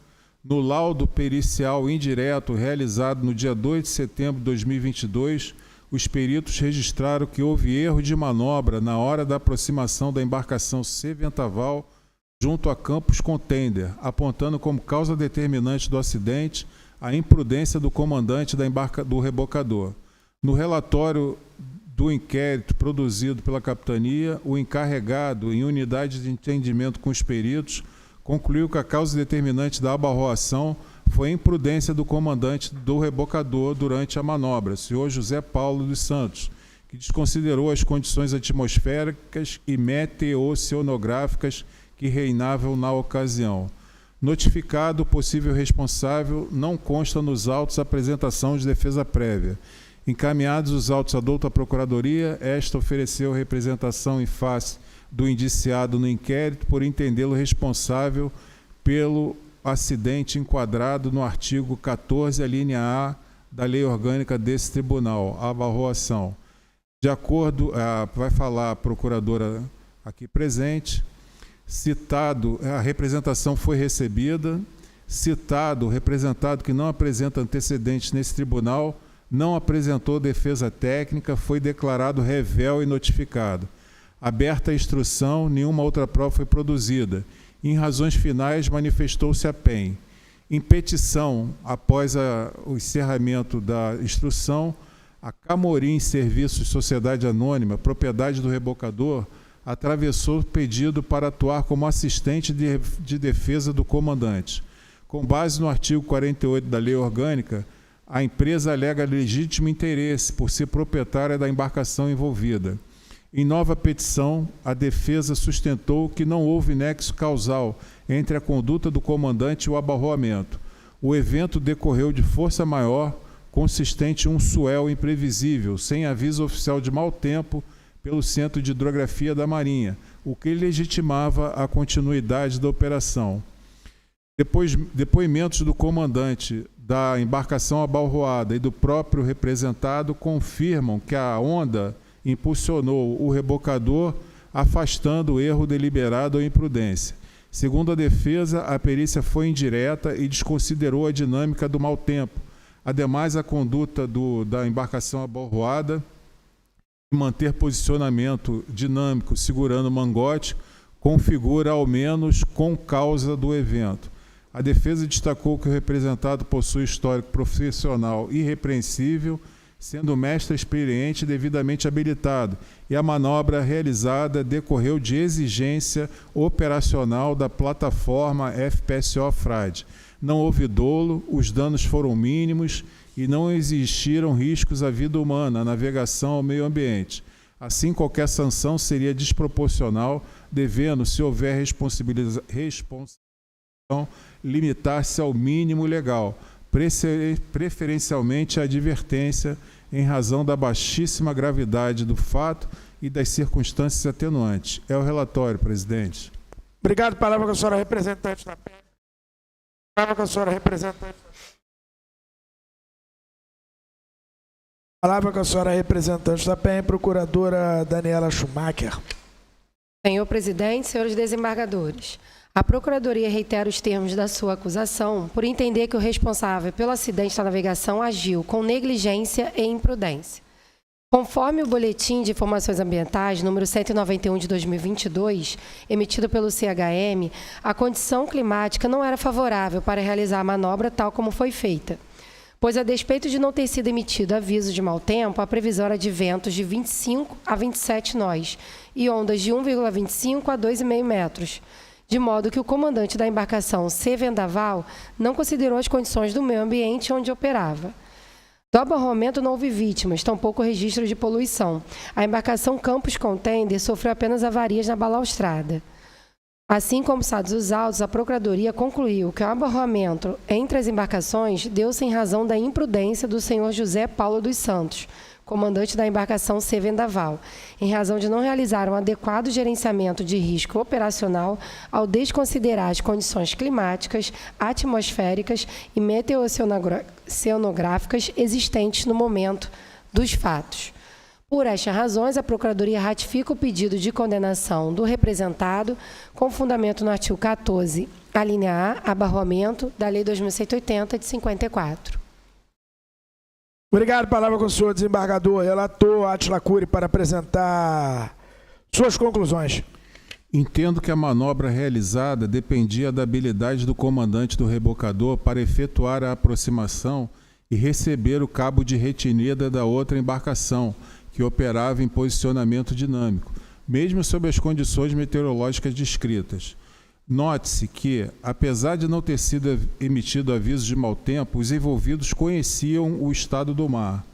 G: No laudo pericial indireto realizado no dia 2 de setembro de 2022, os peritos registraram que houve erro de manobra na hora da aproximação da embarcação C Vendaval junto a Campus Container, apontando como causa determinante do acidente a imprudência do comandante do rebocador. No relatório do inquérito produzido pela capitania, o encarregado, em unidade de entendimento com os peritos, concluiu que a causa determinante da abarroação foi a imprudência do comandante do rebocador durante a manobra, senhor José Paulo dos Santos, que desconsiderou as condições atmosféricas e meteoceanográficas que reinavam na ocasião. Notificado o possível responsável, não consta nos autos a apresentação de defesa prévia. Encaminhados os autos à douta Procuradoria, esta ofereceu representação em face do indiciado no inquérito por entendê-lo responsável pelo acidente enquadrado no artigo 14, a linha A da lei orgânica desse tribunal, a abarroação. De acordo, vai falar a procuradora aqui presente, citado, a representação foi recebida, citado, representado que não apresenta antecedentes nesse tribunal, não apresentou defesa técnica, foi declarado revel e notificado. Aberta a instrução, nenhuma outra prova foi produzida. Em razões finais, manifestou-se a PEN. Em petição, após o encerramento da instrução, a Camorim Serviços Sociedade Anônima, propriedade do rebocador, atravessou o pedido para atuar como assistente de defesa do comandante. Com base no artigo 48 da Lei Orgânica, a empresa alega legítimo interesse por ser proprietária da embarcação envolvida. Em nova petição, a defesa sustentou que não houve nexo causal entre a conduta do comandante e o abarroamento. O evento decorreu de força maior, consistente em um suel imprevisível, sem aviso oficial de mau tempo pelo Centro de Hidrografia da Marinha, o que legitimava a continuidade da operação. Depoimentos do comandante da embarcação abarroada e do próprio representado confirmam que a onda impulsionou o rebocador, afastando o erro deliberado ou imprudência. Segundo a defesa, a perícia foi indireta e desconsiderou a dinâmica do mau tempo. Ademais, a conduta da embarcação abarroada de manter posicionamento dinâmico segurando o mangote configura ao menos com causa do evento. A defesa destacou que o representado possui histórico profissional irrepreensível, sendo mestre experiente e devidamente habilitado, e a manobra realizada decorreu de exigência operacional da plataforma FPSO Frade. Não houve dolo, os danos foram mínimos e não existiram riscos à vida humana, à navegação, ao meio ambiente. Assim, qualquer sanção seria desproporcional, devendo, se houver responsabilização, limitar-se ao mínimo legal, preferencialmente a advertência, em razão da baixíssima gravidade do fato e das circunstâncias atenuantes. É o relatório, presidente.
A: Obrigado. Palavra com a senhora representante da PEN. Palavra com a senhora representante. Palavra com a senhora representante da PEN, procuradora Daniela Schumacher.
D: Senhor presidente, senhores desembargadores, a Procuradoria reitera os termos da sua acusação por entender que o responsável pelo acidente da navegação agiu com negligência e imprudência. Conforme o Boletim de Informações Ambientais, número 191 de 2022, emitido pelo CHM, a condição climática não era favorável para realizar a manobra tal como foi feita, pois, a despeito de não ter sido emitido aviso de mau tempo, a previsão era de ventos de 25 a 27 nós e ondas de 1,25 a 2,5 metros, de modo que o comandante da embarcação C. Vendaval não considerou as condições do meio ambiente onde operava. Do abarroamento não houve vítimas, tampouco registro de poluição. A embarcação Campos Contender sofreu apenas avarias na balaustrada. Assim como os autos, a Procuradoria concluiu que o abarroamento entre as embarcações deu-se em razão da imprudência do senhor José Paulo dos Santos, comandante da embarcação C. Vendaval, em razão de não realizar um adequado gerenciamento de risco operacional ao desconsiderar as condições climáticas, atmosféricas e meteoceanográficas existentes no momento dos fatos. Por estas razões, a Procuradoria ratifica o pedido de condenação do representado com fundamento no artigo 14, a linha A, abarroamento, da Lei 2.180, de 54.
A: Obrigado. Palavra com o senhor desembargador. Relator Átila Cury para apresentar suas conclusões.
G: Entendo que a manobra realizada dependia da habilidade do comandante do rebocador para efetuar a aproximação e receber o cabo de retinida da outra embarcação, que operava em posicionamento dinâmico, mesmo sob as condições meteorológicas descritas. Note-se que, apesar de não ter sido emitido aviso de mau tempo, os envolvidos conheciam o estado do mar.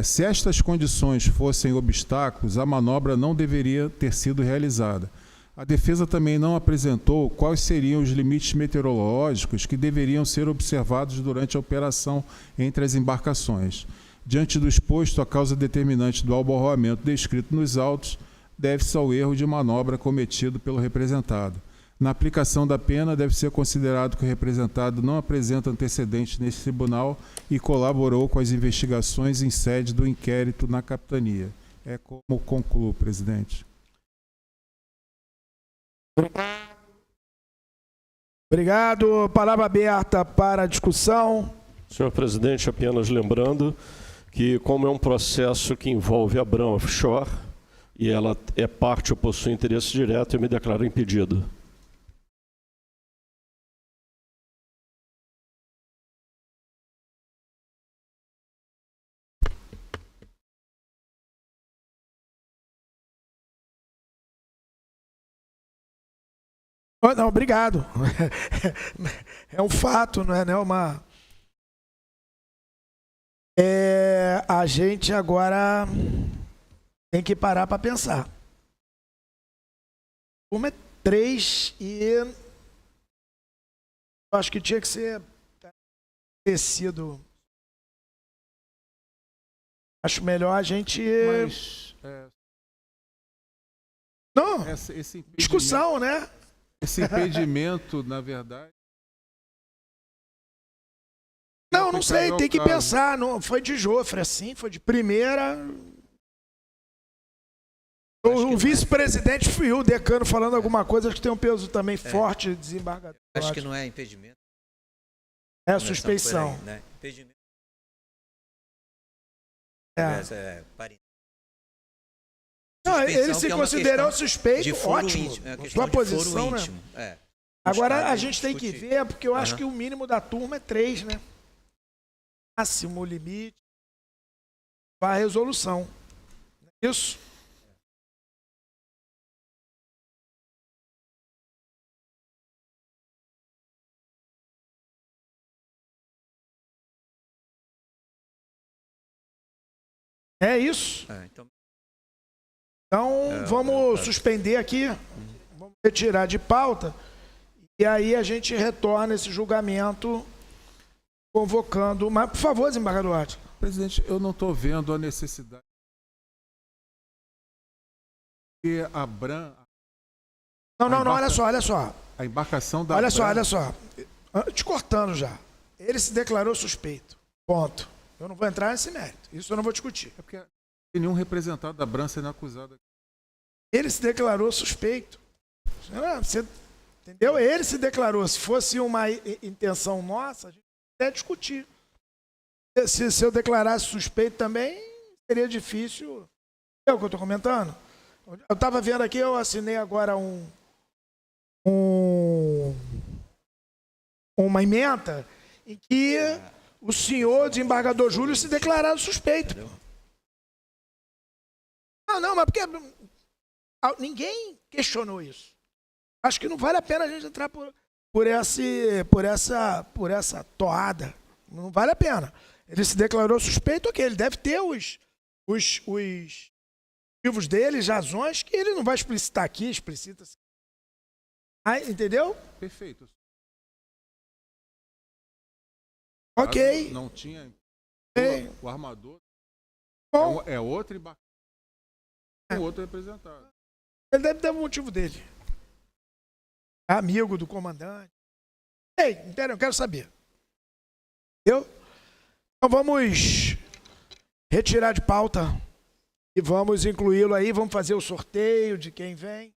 G: Se estas condições fossem obstáculos, a manobra não deveria ter sido realizada. A defesa também não apresentou quais seriam os limites meteorológicos que deveriam ser observados durante a operação entre as embarcações. Diante do exposto, a causa determinante do abarroamento descrito nos autos deve-se ao erro de manobra cometido pelo representado. Na aplicação da pena, deve ser considerado que o representado não apresenta antecedentes neste tribunal e colaborou com as investigações em sede do inquérito na capitania. É como concluo, presidente.
A: Obrigado. Palavra aberta para a discussão.
C: Senhor presidente, apenas lembrando que, como é um processo que envolve a Bram Offshore e ela é parte ou possui interesse direto, eu me declaro impedido.
A: Oh, não, obrigado. É um fato, não é uma... a gente agora tem que parar para pensar. Uma é 3 e eu acho que tinha que ser tecido. Acho melhor a gente...
G: Mas,
A: não,
G: esse impedimento,
A: discussão, né?
G: esse impedimento, na verdade...
A: Não sei, tem que
G: caso.
A: pensar. Não, foi de Jofre, assim, foi de primeira. O vice-presidente fui o decano falando alguma coisa, acho que tem um peso também forte, desembargador.
F: Acho que não é impedimento.
A: É suspeição.
F: Aí, né? Impedimento.
A: Não, ele
F: Suspeição,
A: se
F: que é uma
A: considerou
F: questão
A: suspeito,
F: de foro
A: ótimo.
F: íntimo, é uma
A: Sua
F: questão de foro
A: posição, né?
F: íntimo,
A: Agora a
F: Buscar
A: gente tem que
F: discutir.
A: ver, porque eu acho que o mínimo da turma é 3, né? Máximo limite. Vai a resolução. Isso? É isso. Então, vamos suspender aqui, vamos retirar de pauta, e aí a gente retorna esse julgamento convocando... Mas, por favor, desembargador Átila.
G: Presidente, eu não estou vendo a necessidade que a Bram...
A: Não, olha só.
G: A embarcação da
A: Olha
G: Bram...
A: só. Te cortando já. Ele se declarou suspeito. Ponto. Eu não vou entrar nesse mérito. Isso eu não vou discutir.
G: É porque nenhum representado da Bram sendo acusado.
A: Ele se declarou suspeito. Você entendeu? Ele se declarou. Se fosse uma intenção nossa, a gente até discutir. Se eu declarasse suspeito também, seria difícil. É o que eu estou comentando. Eu estava vendo aqui, eu assinei agora uma emenda em que o senhor desembargador Júlio se declarado suspeito. Não, mas porque ninguém questionou isso. Acho que não vale a pena a gente entrar por essa toada. Não vale a pena. Ele se declarou suspeito, ok. Ele deve ter os motivos dele, as razões, que ele não vai explicitar aqui, explicita. Entendeu?
G: Perfeito.
A: Ok.
G: Não tinha...
A: Ei.
G: O armador
A: Bom,
G: é outro embarcador. Outro representado.
A: ele deve ter o motivo dele. Amigo do comandante. Ei, entendeu? Eu quero saber. Entendeu? Então vamos retirar de pauta e vamos incluí-lo aí. Vamos fazer o sorteio de quem vem.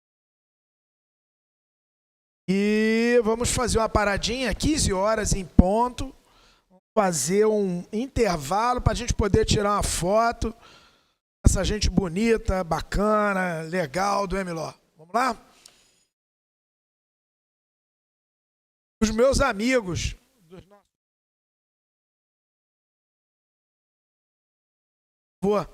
A: E vamos fazer uma paradinha, 15 horas em ponto. Vamos fazer um intervalo para a gente poder tirar uma foto. Essa gente bonita, bacana, legal do MLO. Vamos lá? Os meus amigos. Boa.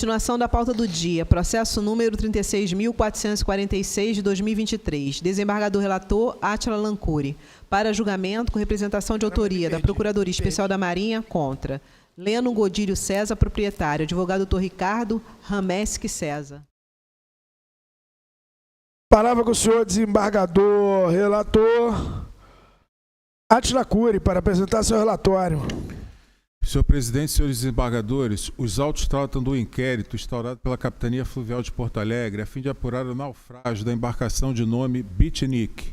B: Continuação da pauta do dia. Processo número 36.446 de 2023. Desembargador relator Átila Lancuri. Para julgamento com representação de autoria da Procuradoria Especial da Marinha contra Leno Godílio César, proprietário. Advogado Dr. Ricardo Rameski César.
A: Palavra com o senhor desembargador relator Átila Lancuri para apresentar seu relatório.
G: Senhor presidente, senhores desembargadores, os autos tratam do inquérito instaurado pela Capitania Fluvial de Porto Alegre a fim de apurar o naufrágio da embarcação de nome Beatnik.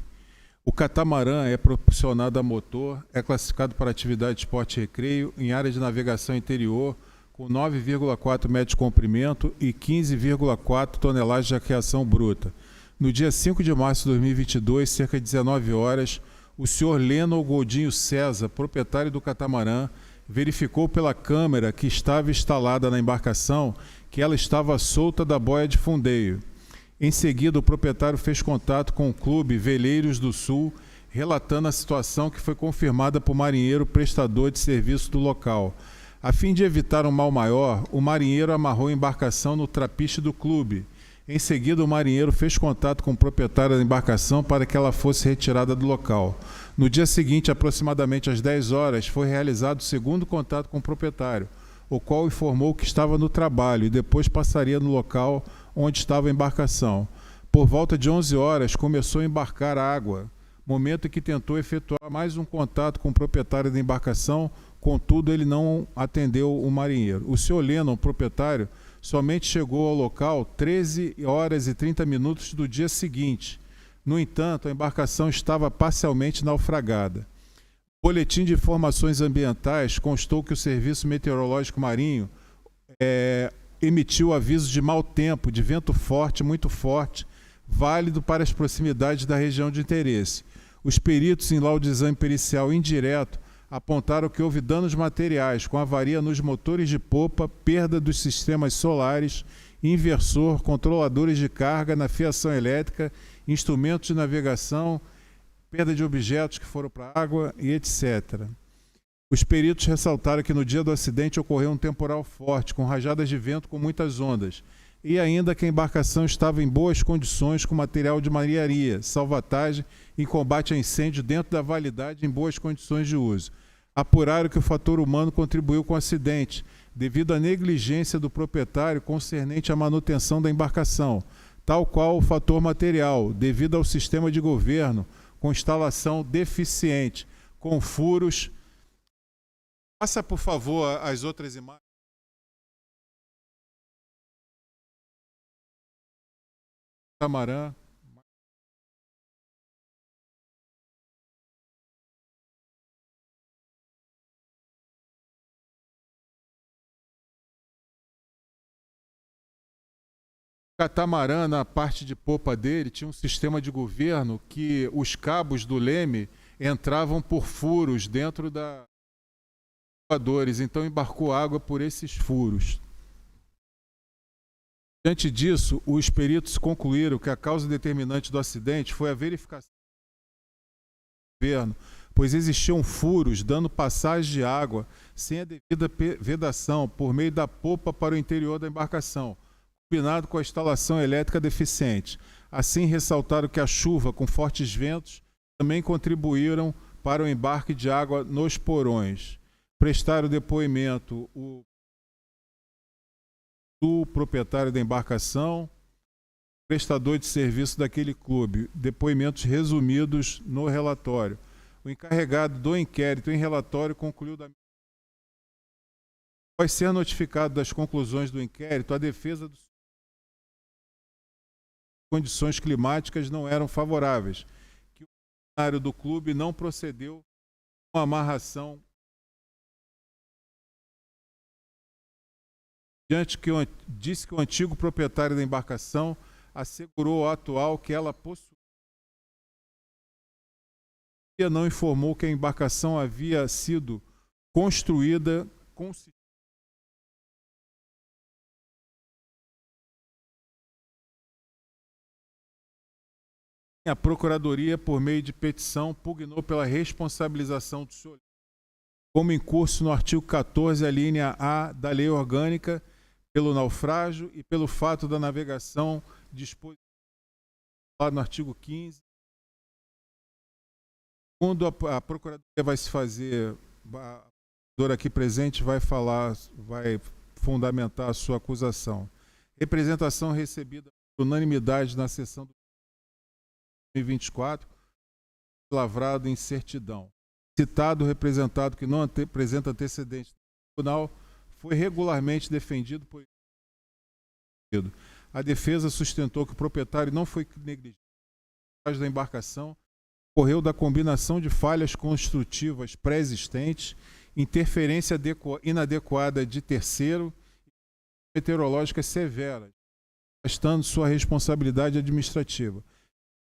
G: O catamarã é propulsionado a motor, é classificado para atividade de esporte e recreio em área de navegação interior com 9,4 metros de comprimento e 15,4 toneladas de arqueação bruta. No dia 5 de março de 2022, cerca de 19 horas, o senhor Leno Godinho César, proprietário do catamarã, verificou pela câmera que estava instalada na embarcação que ela estava solta da boia de fundeio. Em seguida, o proprietário fez contato com o clube Veleiros do Sul, relatando a situação que foi confirmada por marinheiro prestador de serviço do local. A fim de evitar um mal maior, o marinheiro amarrou a embarcação no trapiche do clube. Em seguida, o marinheiro fez contato com o proprietário da embarcação para que ela fosse retirada do local. No dia seguinte, aproximadamente às 10 horas, foi realizado o segundo contato com o proprietário, o qual informou que estava no trabalho e depois passaria no local onde estava a embarcação. Por volta de 11 horas, começou a embarcar água, momento em que tentou efetuar mais um contato com o proprietário da embarcação, contudo, ele não atendeu o marinheiro. O senhor Lennon, proprietário, somente chegou ao local 13 horas e 30 minutos do dia seguinte. No entanto, a embarcação estava parcialmente naufragada. O boletim de informações ambientais constou que o Serviço Meteorológico Marinho emitiu aviso de mau tempo, de vento forte, muito forte, válido para as proximidades da região de interesse. Os peritos em laudo de exame pericial indireto apontaram que houve danos materiais, com avaria nos motores de popa, perda dos sistemas solares, inversor, controladores de carga na fiação elétrica, instrumentos de navegação, perda de objetos que foram para a água e etc. Os peritos ressaltaram que no dia do acidente ocorreu um temporal forte, com rajadas de vento com muitas ondas, e ainda que a embarcação estava em boas condições com material de marinharia, salvatagem e combate a incêndio dentro da validade em boas condições de uso. Apuraram que o fator humano contribuiu com o acidente, devido à negligência do proprietário concernente à manutenção da embarcação, tal qual o fator material, devido ao sistema de governo com instalação deficiente, com furos. Passa, por favor, as outras imagens. Catamarã. O catamarã, na parte de popa dele, tinha um sistema de governo que os cabos do leme entravam por furos dentro da voadores, então embarcou água por esses furos. Diante disso, os peritos concluíram que a causa determinante do acidente foi a verificação do governo, pois existiam furos dando passagem de água sem a devida vedação por meio da popa para o interior da embarcação, combinado com a instalação elétrica deficiente. Assim, ressaltaram que a chuva com fortes ventos também contribuíram para o embarque de água nos porões. Prestaram depoimento do proprietário da embarcação, prestador de serviço daquele clube, depoimentos resumidos no relatório. O encarregado do inquérito em relatório concluiu após ser notificado das conclusões do inquérito, a defesa dos condições climáticas não eram favoráveis, que o funcionário do clube não procedeu com amarração diante que disse que o antigo proprietário da embarcação assegurou ao atual que ela possuía. Não informou que a embarcação havia sido construída com a Procuradoria, por meio de petição, pugnou pela responsabilização do senhor, como em curso no artigo 14, a linha A da Lei Orgânica, pelo naufrágio e pelo fato da navegação disposta lá no artigo 15. Quando a Procuradoria vai se fazer, a procuradora aqui presente vai fundamentar a sua acusação. Representação recebida por unanimidade na sessão de 2024, lavrado em certidão. Citado representado que não apresenta antecedente no tribunal foi regularmente defendido por a defesa sustentou que o proprietário não foi negligente da embarcação, ocorreu da combinação de falhas construtivas pré-existentes, interferência inadequada de terceiro e meteorológicas severas, afastando sua responsabilidade administrativa.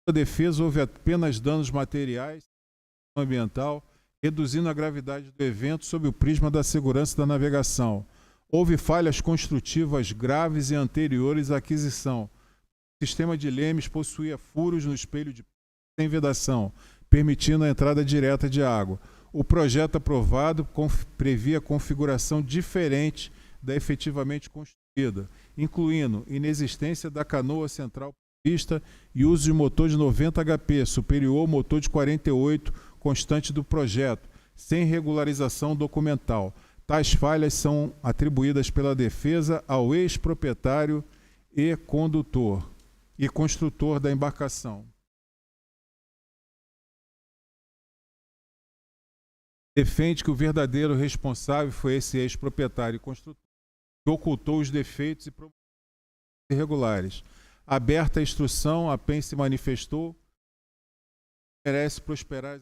G: Na defesa houve apenas danos materiais e ambiental, reduzindo a gravidade do evento sob o prisma da segurança da navegação. Houve falhas construtivas graves e anteriores à aquisição. O sistema de lemes possuía furos no espelho de sem vedação, permitindo a entrada direta de água. O projeto aprovado previa configuração diferente da efetivamente construída, incluindo inexistência da canoa central prevista e uso de motor de 90 HP, superior ao motor de 48 constante do projeto, sem regularização documental. Tais falhas são atribuídas pela defesa ao ex-proprietário e condutor e construtor da embarcação. Defende que o verdadeiro responsável foi esse ex-proprietário e construtor, que ocultou os defeitos e problemas irregulares. Aberta a instrução, a PEN se manifestou, merece prosperar.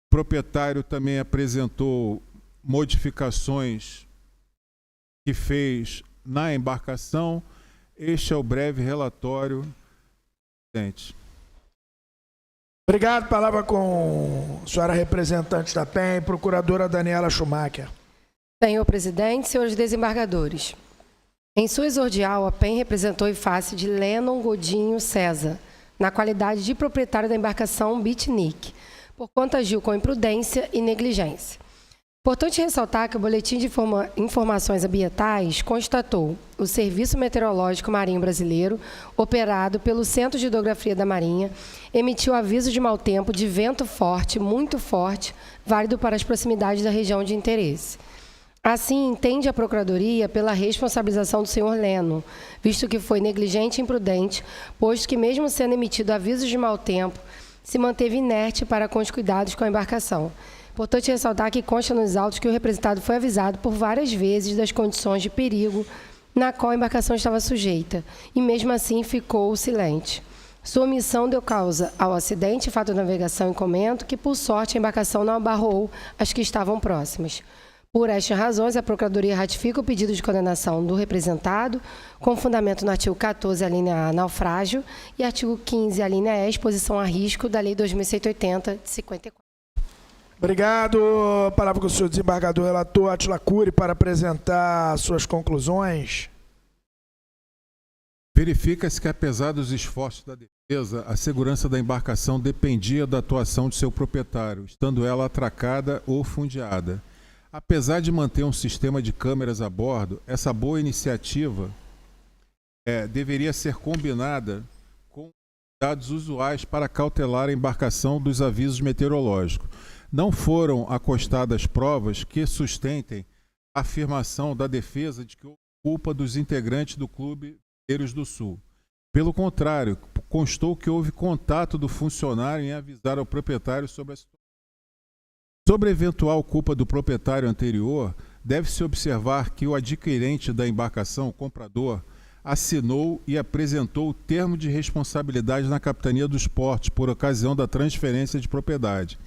G: O proprietário também apresentou modificações que fez na embarcação. Este é o breve relatório.
A: Obrigado. Palavra com a senhora representante da PEN, procuradora Daniela Schumacher.
D: Senhor presidente, senhores desembargadores. Em sua exordial, a PEN representou em face de Lennon Godinho César, na qualidade de proprietário da embarcação Bitnic, por quanto agiu com imprudência e negligência. Importante ressaltar que o Boletim de Informações Ambientais constatou o Serviço Meteorológico Marinho Brasileiro, operado pelo Centro de Hidrografia da Marinha, emitiu aviso de mau tempo de vento forte, muito forte, válido para as proximidades da região de interesse. Assim, entende a Procuradoria pela responsabilização do senhor Leno, visto que foi negligente e imprudente, posto que, mesmo sendo emitido avisos de mau tempo, se manteve inerte para com os cuidados com a embarcação. Importante ressaltar que consta nos autos que o representado foi avisado por várias vezes das condições de perigo na qual a embarcação estava sujeita, e mesmo assim ficou silente. Sua omissão deu causa ao acidente e fato de navegação em comento, que, por sorte, a embarcação não abarrou as que estavam próximas. Por estas razões, a Procuradoria ratifica o pedido de condenação do representado, com fundamento no artigo 14, a linha A, naufrágio, e artigo 15, a linha E, exposição a risco, da Lei 2180, de 54.
A: Obrigado. Palavra com o senhor desembargador relator Átila Cury para apresentar suas conclusões.
G: Verifica-se que, apesar dos esforços da defesa, a segurança da embarcação dependia da atuação de seu proprietário, estando ela atracada ou fundeada. Apesar de manter um sistema de câmeras a bordo, essa boa iniciativa deveria ser combinada com dados usuais para cautelar a embarcação dos avisos meteorológicos. Não foram acostadas provas que sustentem a afirmação da defesa de que houve culpa dos integrantes do Clube Mineiros do Sul. Pelo contrário, constou que houve contato do funcionário em avisar ao proprietário sobre a situação. Sobre a eventual culpa do proprietário anterior, deve-se observar que o adquirente da embarcação, o comprador, assinou e apresentou o termo de responsabilidade na Capitania dos Portos por ocasião da transferência de propriedade.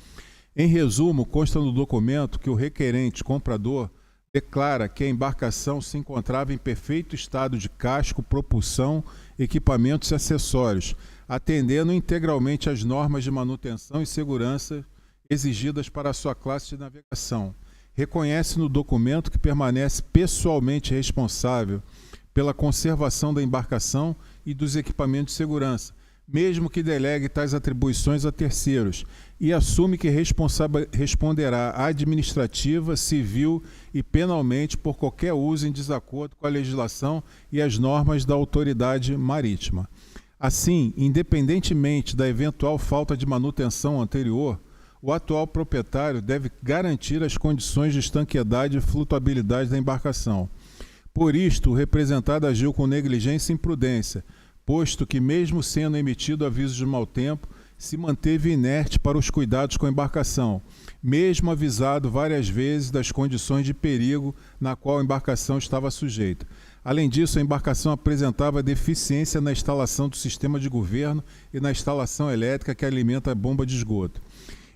G: Em resumo, consta no documento que o requerente comprador declara que a embarcação se encontrava em perfeito estado de casco, propulsão, equipamentos e acessórios, atendendo integralmente às normas de manutenção e segurança exigidas para a sua classe de navegação. Reconhece no documento que permanece pessoalmente responsável pela conservação da embarcação e dos equipamentos de segurança, mesmo que delegue tais atribuições a terceiros, e assume que responderá administrativa, civil e penalmente por qualquer uso em desacordo com a legislação e as normas da autoridade marítima. Assim, independentemente da eventual falta de manutenção anterior, o atual proprietário deve garantir as condições de estanqueidade e flutuabilidade da embarcação. Por isto, o representado agiu com negligência e imprudência, posto que, mesmo sendo emitido aviso de mau tempo, se manteve inerte para os cuidados com a embarcação, mesmo avisado várias vezes das condições de perigo na qual a embarcação estava sujeita. Além disso, a embarcação apresentava deficiência na instalação do sistema de governo e na instalação elétrica que alimenta a bomba de esgoto.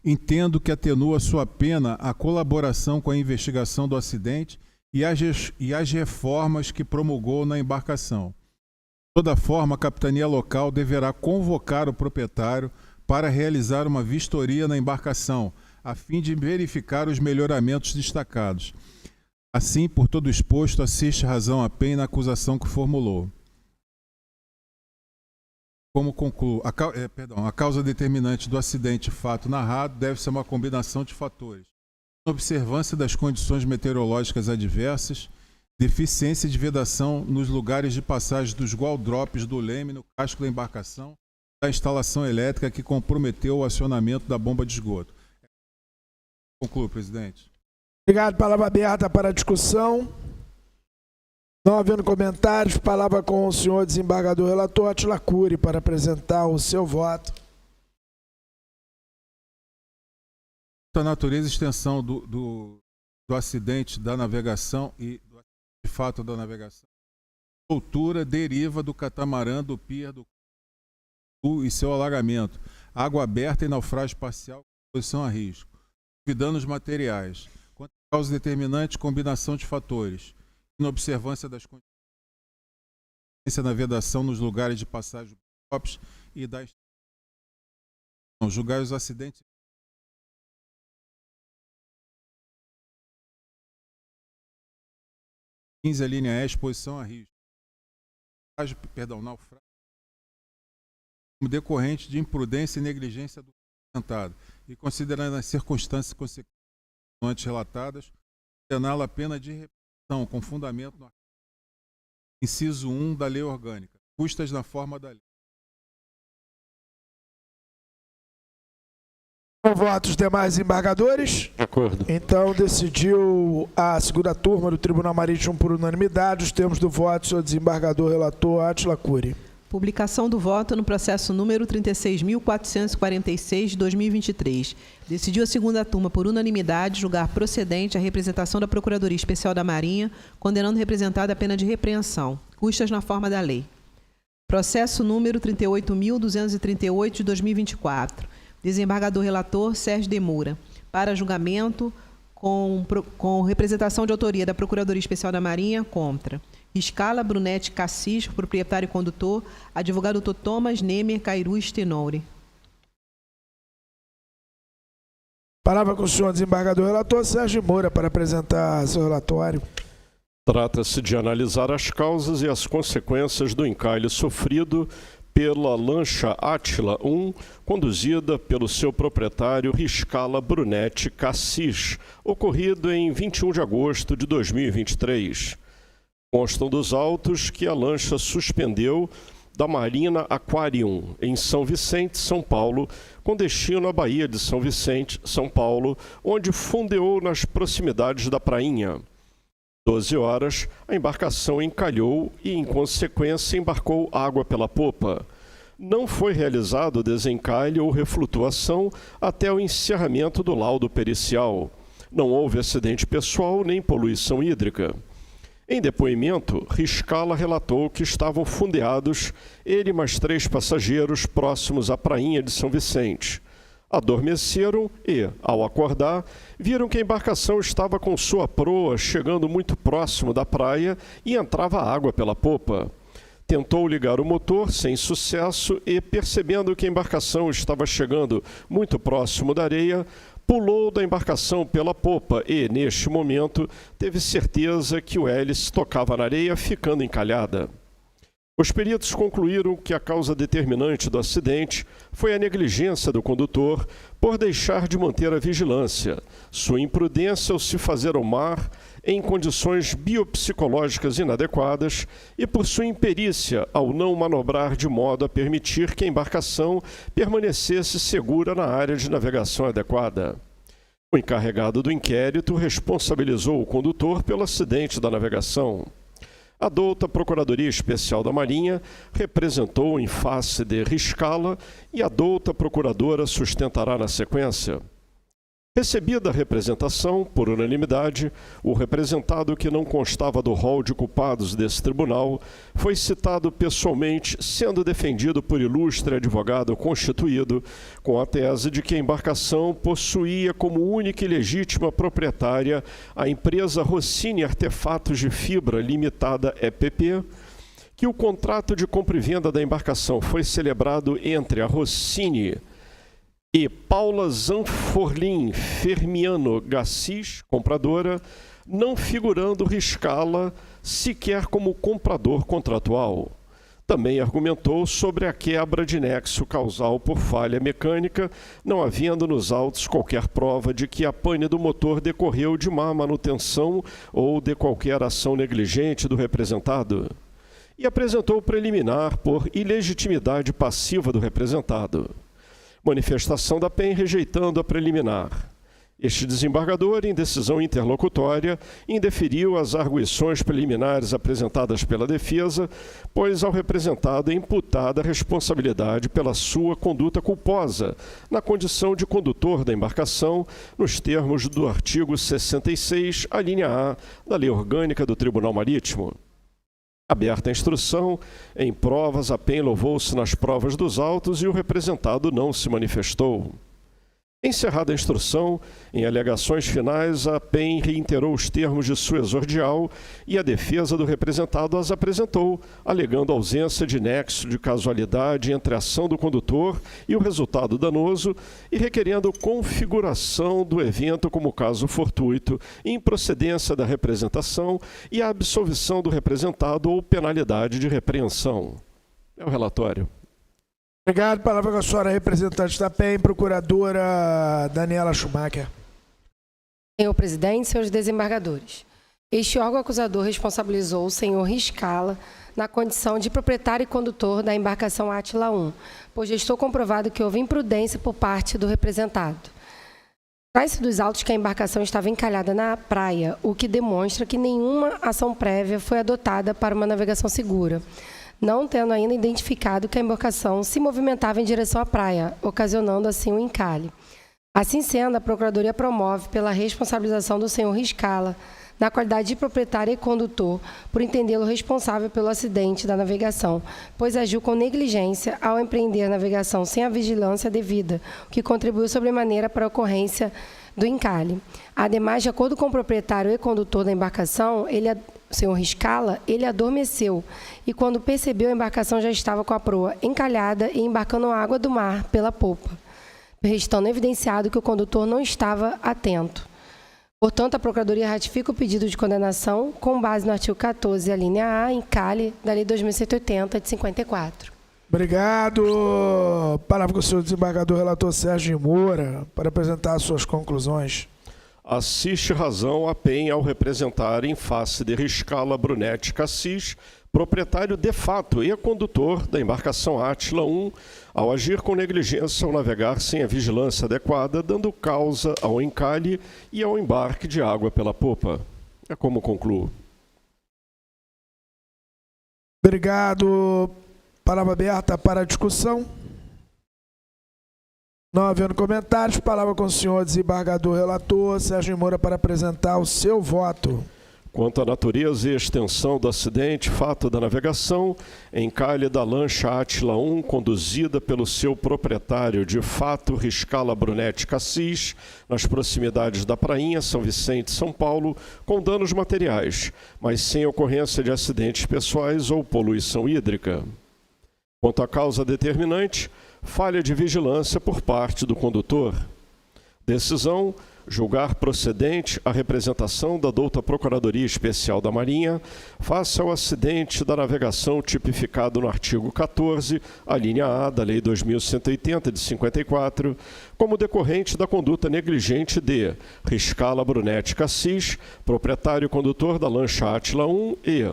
G: Entendo que atenua sua pena a colaboração com a investigação do acidente e as reformas que promulgou na embarcação. De toda forma, a capitania local deverá convocar o proprietário para realizar uma vistoria na embarcação, a fim de verificar os melhoramentos destacados. Assim, por todo exposto, assiste razão a pena na acusação que formulou. Como concluo, a causa determinante do acidente fato narrado deve ser uma combinação de fatores: observância das condições meteorológicas adversas, deficiência de vedação nos lugares de passagem dos guardropes do leme no casco da embarcação, da instalação elétrica que comprometeu o acionamento da bomba de esgoto. Concluo, presidente.
A: Obrigado. Palavra aberta para a discussão. Não havendo comentários, palavra com o senhor desembargador relator Átila Cury para apresentar o seu voto.
G: A natureza e extensão do acidente da navegação e de fato da navegação. A altura deriva do catamarã do pier do e seu alagamento, água aberta e naufrágio parcial com exposição a risco, danos materiais. Quanto à causa determinante, combinação de fatores, inobservância das condições na vedação nos lugares de passagem dos e da julgar os acidentes 15, a linha E, exposição a risco. Naufrágio como decorrente de imprudência e negligência do representado e considerando as circunstâncias consequentes relatadas, condená-la a pena de repressão com fundamento no inciso 1 da Lei Orgânica, custas na forma da lei.
A: Com votos demais embargadores?
C: De acordo.
A: Então, decidiu a segunda turma do Tribunal Marítimo por unanimidade. Os termos do voto, senhor desembargador relator Átila Cury.
B: Publicação do voto no processo número 36.446 de 2023. Decidiu a segunda turma por unanimidade julgar procedente a representação da Procuradoria Especial da Marinha, condenando o representado a pena de repreensão, custas na forma da lei. Processo número 38.238 de 2024. Desembargador relator Sérgio de Moura. Para julgamento com representação de autoria da Procuradoria Especial da Marinha contra Riscala Brunetti Cassis, proprietário e condutor, advogado Dr. Thomas Nemer Cairus Tenoure.
A: Palavra com o senhor desembargador relator Sérgio Moura para apresentar seu relatório.
C: Trata-se de analisar as causas e as consequências do encalhe sofrido pela lancha Átila 1, conduzida pelo seu proprietário Riscala Brunetti Cassis, ocorrido em 21 de agosto de 2023. Constam dos autos que a lancha suspendeu da Marina Aquarium, em São Vicente, São Paulo, com destino à Baía de São Vicente, São Paulo, onde fundeou nas proximidades da prainha. 12 horas, a embarcação encalhou e, em consequência, embarcou água pela popa. Não foi realizado desencalhe ou reflutuação até o encerramento do laudo pericial. Não houve acidente pessoal nem poluição hídrica. Em depoimento, Riscala relatou que estavam fundeados ele e mais 3 passageiros próximos à prainha de São Vicente. Adormeceram e, ao acordar, viram que a embarcação estava com sua proa chegando muito próximo da praia e entrava água pela popa. Tentou ligar o motor sem sucesso e, percebendo que a embarcação estava chegando muito próximo da areia, pulou da embarcação pela popa e, neste momento, teve certeza que o hélice tocava na areia, ficando encalhada. Os peritos concluíram que a causa determinante do acidente foi a negligência do condutor por deixar de manter a vigilância, sua imprudência ao se fazer ao mar em condições biopsicológicas inadequadas e por sua imperícia ao não manobrar de modo a permitir que a embarcação permanecesse segura na área de navegação adequada. O encarregado do inquérito responsabilizou o condutor pelo acidente da navegação. A douta Procuradoria Especial da Marinha representou em face de Riscala e a douta Procuradora sustentará na sequência. Recebida a representação, por unanimidade, o representado que não constava do rol de culpados desse tribunal foi citado pessoalmente, sendo defendido por ilustre advogado constituído, com a tese de que a embarcação possuía como única e legítima proprietária a empresa Rossini Artefatos de Fibra Limitada EPP, que o contrato de compra e venda da embarcação foi celebrado entre a Rossini e Paula Zanforlin Fermiano Gassis, compradora, não figurando Riscala sequer como comprador contratual. Também argumentou sobre a quebra de nexo causal por falha mecânica, não havendo nos autos qualquer prova de que a pane do motor decorreu de má manutenção ou de qualquer ação negligente do representado. E apresentou preliminar por ilegitimidade passiva do representado. Manifestação da PEN rejeitando a preliminar. Este desembargador, em decisão interlocutória, indeferiu as arguições preliminares apresentadas pela defesa, pois ao representado é imputada a responsabilidade pela sua conduta culposa, na condição de condutor da embarcação, nos termos do artigo 66, a linha A, da Lei Orgânica do Tribunal Marítimo. Aberta a instrução, em provas, a PEN louvou-se nas provas dos autos e o representado não se manifestou. Encerrada a instrução, em alegações finais, a PEN reiterou os termos de sua exordial e a defesa do representado as apresentou, alegando ausência de nexo de casualidade entre a ação do condutor e o resultado danoso e requerendo configuração do evento como caso fortuito, improcedência da representação e a absolvição do representado ou penalidade de repreensão. É o relatório.
A: Obrigado. Palavra com a senhora representante da PEN, procuradora Daniela Schumacher.
D: Senhor presidente, senhores desembargadores, este órgão acusador responsabilizou o senhor Riscala na condição de proprietário e condutor da embarcação Átila 1, pois já estou comprovado que houve imprudência por parte do representado. Traz-se dos autos que a embarcação estava encalhada na praia, o que demonstra que nenhuma ação prévia foi adotada para uma navegação segura, não tendo ainda identificado que a embarcação se movimentava em direção à praia, ocasionando assim um encalhe. Assim sendo, a Procuradoria promove pela responsabilização do senhor Riscala, na qualidade de proprietário e condutor, por entendê-lo responsável pelo acidente da navegação, pois agiu com negligência ao empreender a navegação sem a vigilância devida, o que contribuiu sobremaneira para a ocorrência do encalhe. Ademais, de acordo com o proprietário e condutor da embarcação, o senhor Riscala, ele adormeceu e, quando percebeu, a embarcação já estava com a proa encalhada e embarcando a água do mar pela popa, restando evidenciado que o condutor não estava atento. Portanto, a Procuradoria ratifica o pedido de condenação com base no artigo 14, a linha A, encalhe da Lei 2180 de 54.
A: Obrigado. Palavra com o senhor desembargador relator Sérgio Moura para apresentar as suas conclusões.
C: Assiste razão a PEN ao representar em face de Riscala Brunetti Cassis, proprietário de fato e condutor da embarcação Átila 1, ao agir com negligência ao navegar sem a vigilância adequada, dando causa ao encalhe e ao embarque de água pela popa. É como concluo.
A: Obrigado. Palavra aberta para a discussão. Não havendo comentários, palavra com o senhor desembargador relator Sérgio Moura para apresentar o seu voto.
C: Quanto à natureza e extensão do acidente, fato da navegação, encalhe da lancha Átila 1, conduzida pelo seu proprietário de fato, Riscala Brunetti Cassis, nas proximidades da Prainha, São Vicente, São Paulo, com danos materiais, mas sem ocorrência de acidentes pessoais ou poluição hídrica. Quanto à causa determinante, falha de vigilância por parte do condutor. Decisão: julgar procedente a representação da douta Procuradoria Especial da Marinha face ao acidente da navegação tipificado no artigo 14, a linha A da Lei 2180 de 54, como decorrente da conduta negligente de Riscala Brunetti Cassis, proprietário e condutor da lancha Átila 1 e,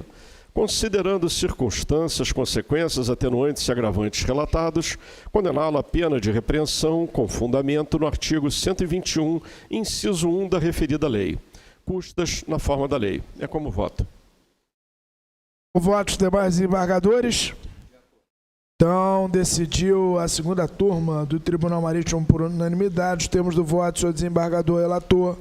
C: considerando circunstâncias, consequências, atenuantes e agravantes relatados, condená-lo à pena de repreensão com fundamento no artigo 121, inciso 1 da referida lei. Custas na forma da lei. É como voto.
A: O voto dos demais desembargadores. Então, decidiu a segunda turma do Tribunal Marítimo por unanimidade. Os termos do voto, senhor desembargador relator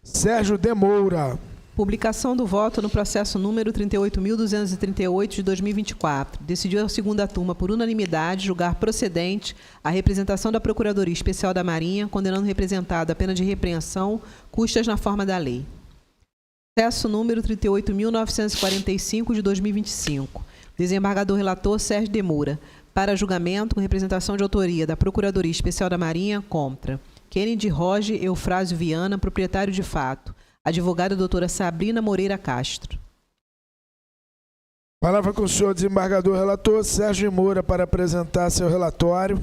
A: Sérgio de Moura.
B: Publicação do voto no processo número 38.238 de 2024. Decidiu a segunda turma, por unanimidade, julgar procedente a representação da Procuradoria Especial da Marinha, condenando o representado a pena de repreensão, custas na forma da lei. Processo número 38.945 de 2025. Desembargador relator Sérgio de Moura. Para julgamento, com representação de autoria da Procuradoria Especial da Marinha, contra Kennedy Roge Eufrásio Viana, proprietário de fato. Advogada doutora Sabrina Moreira Castro.
A: Palavra com o senhor desembargador relator Sérgio Moura para apresentar seu relatório.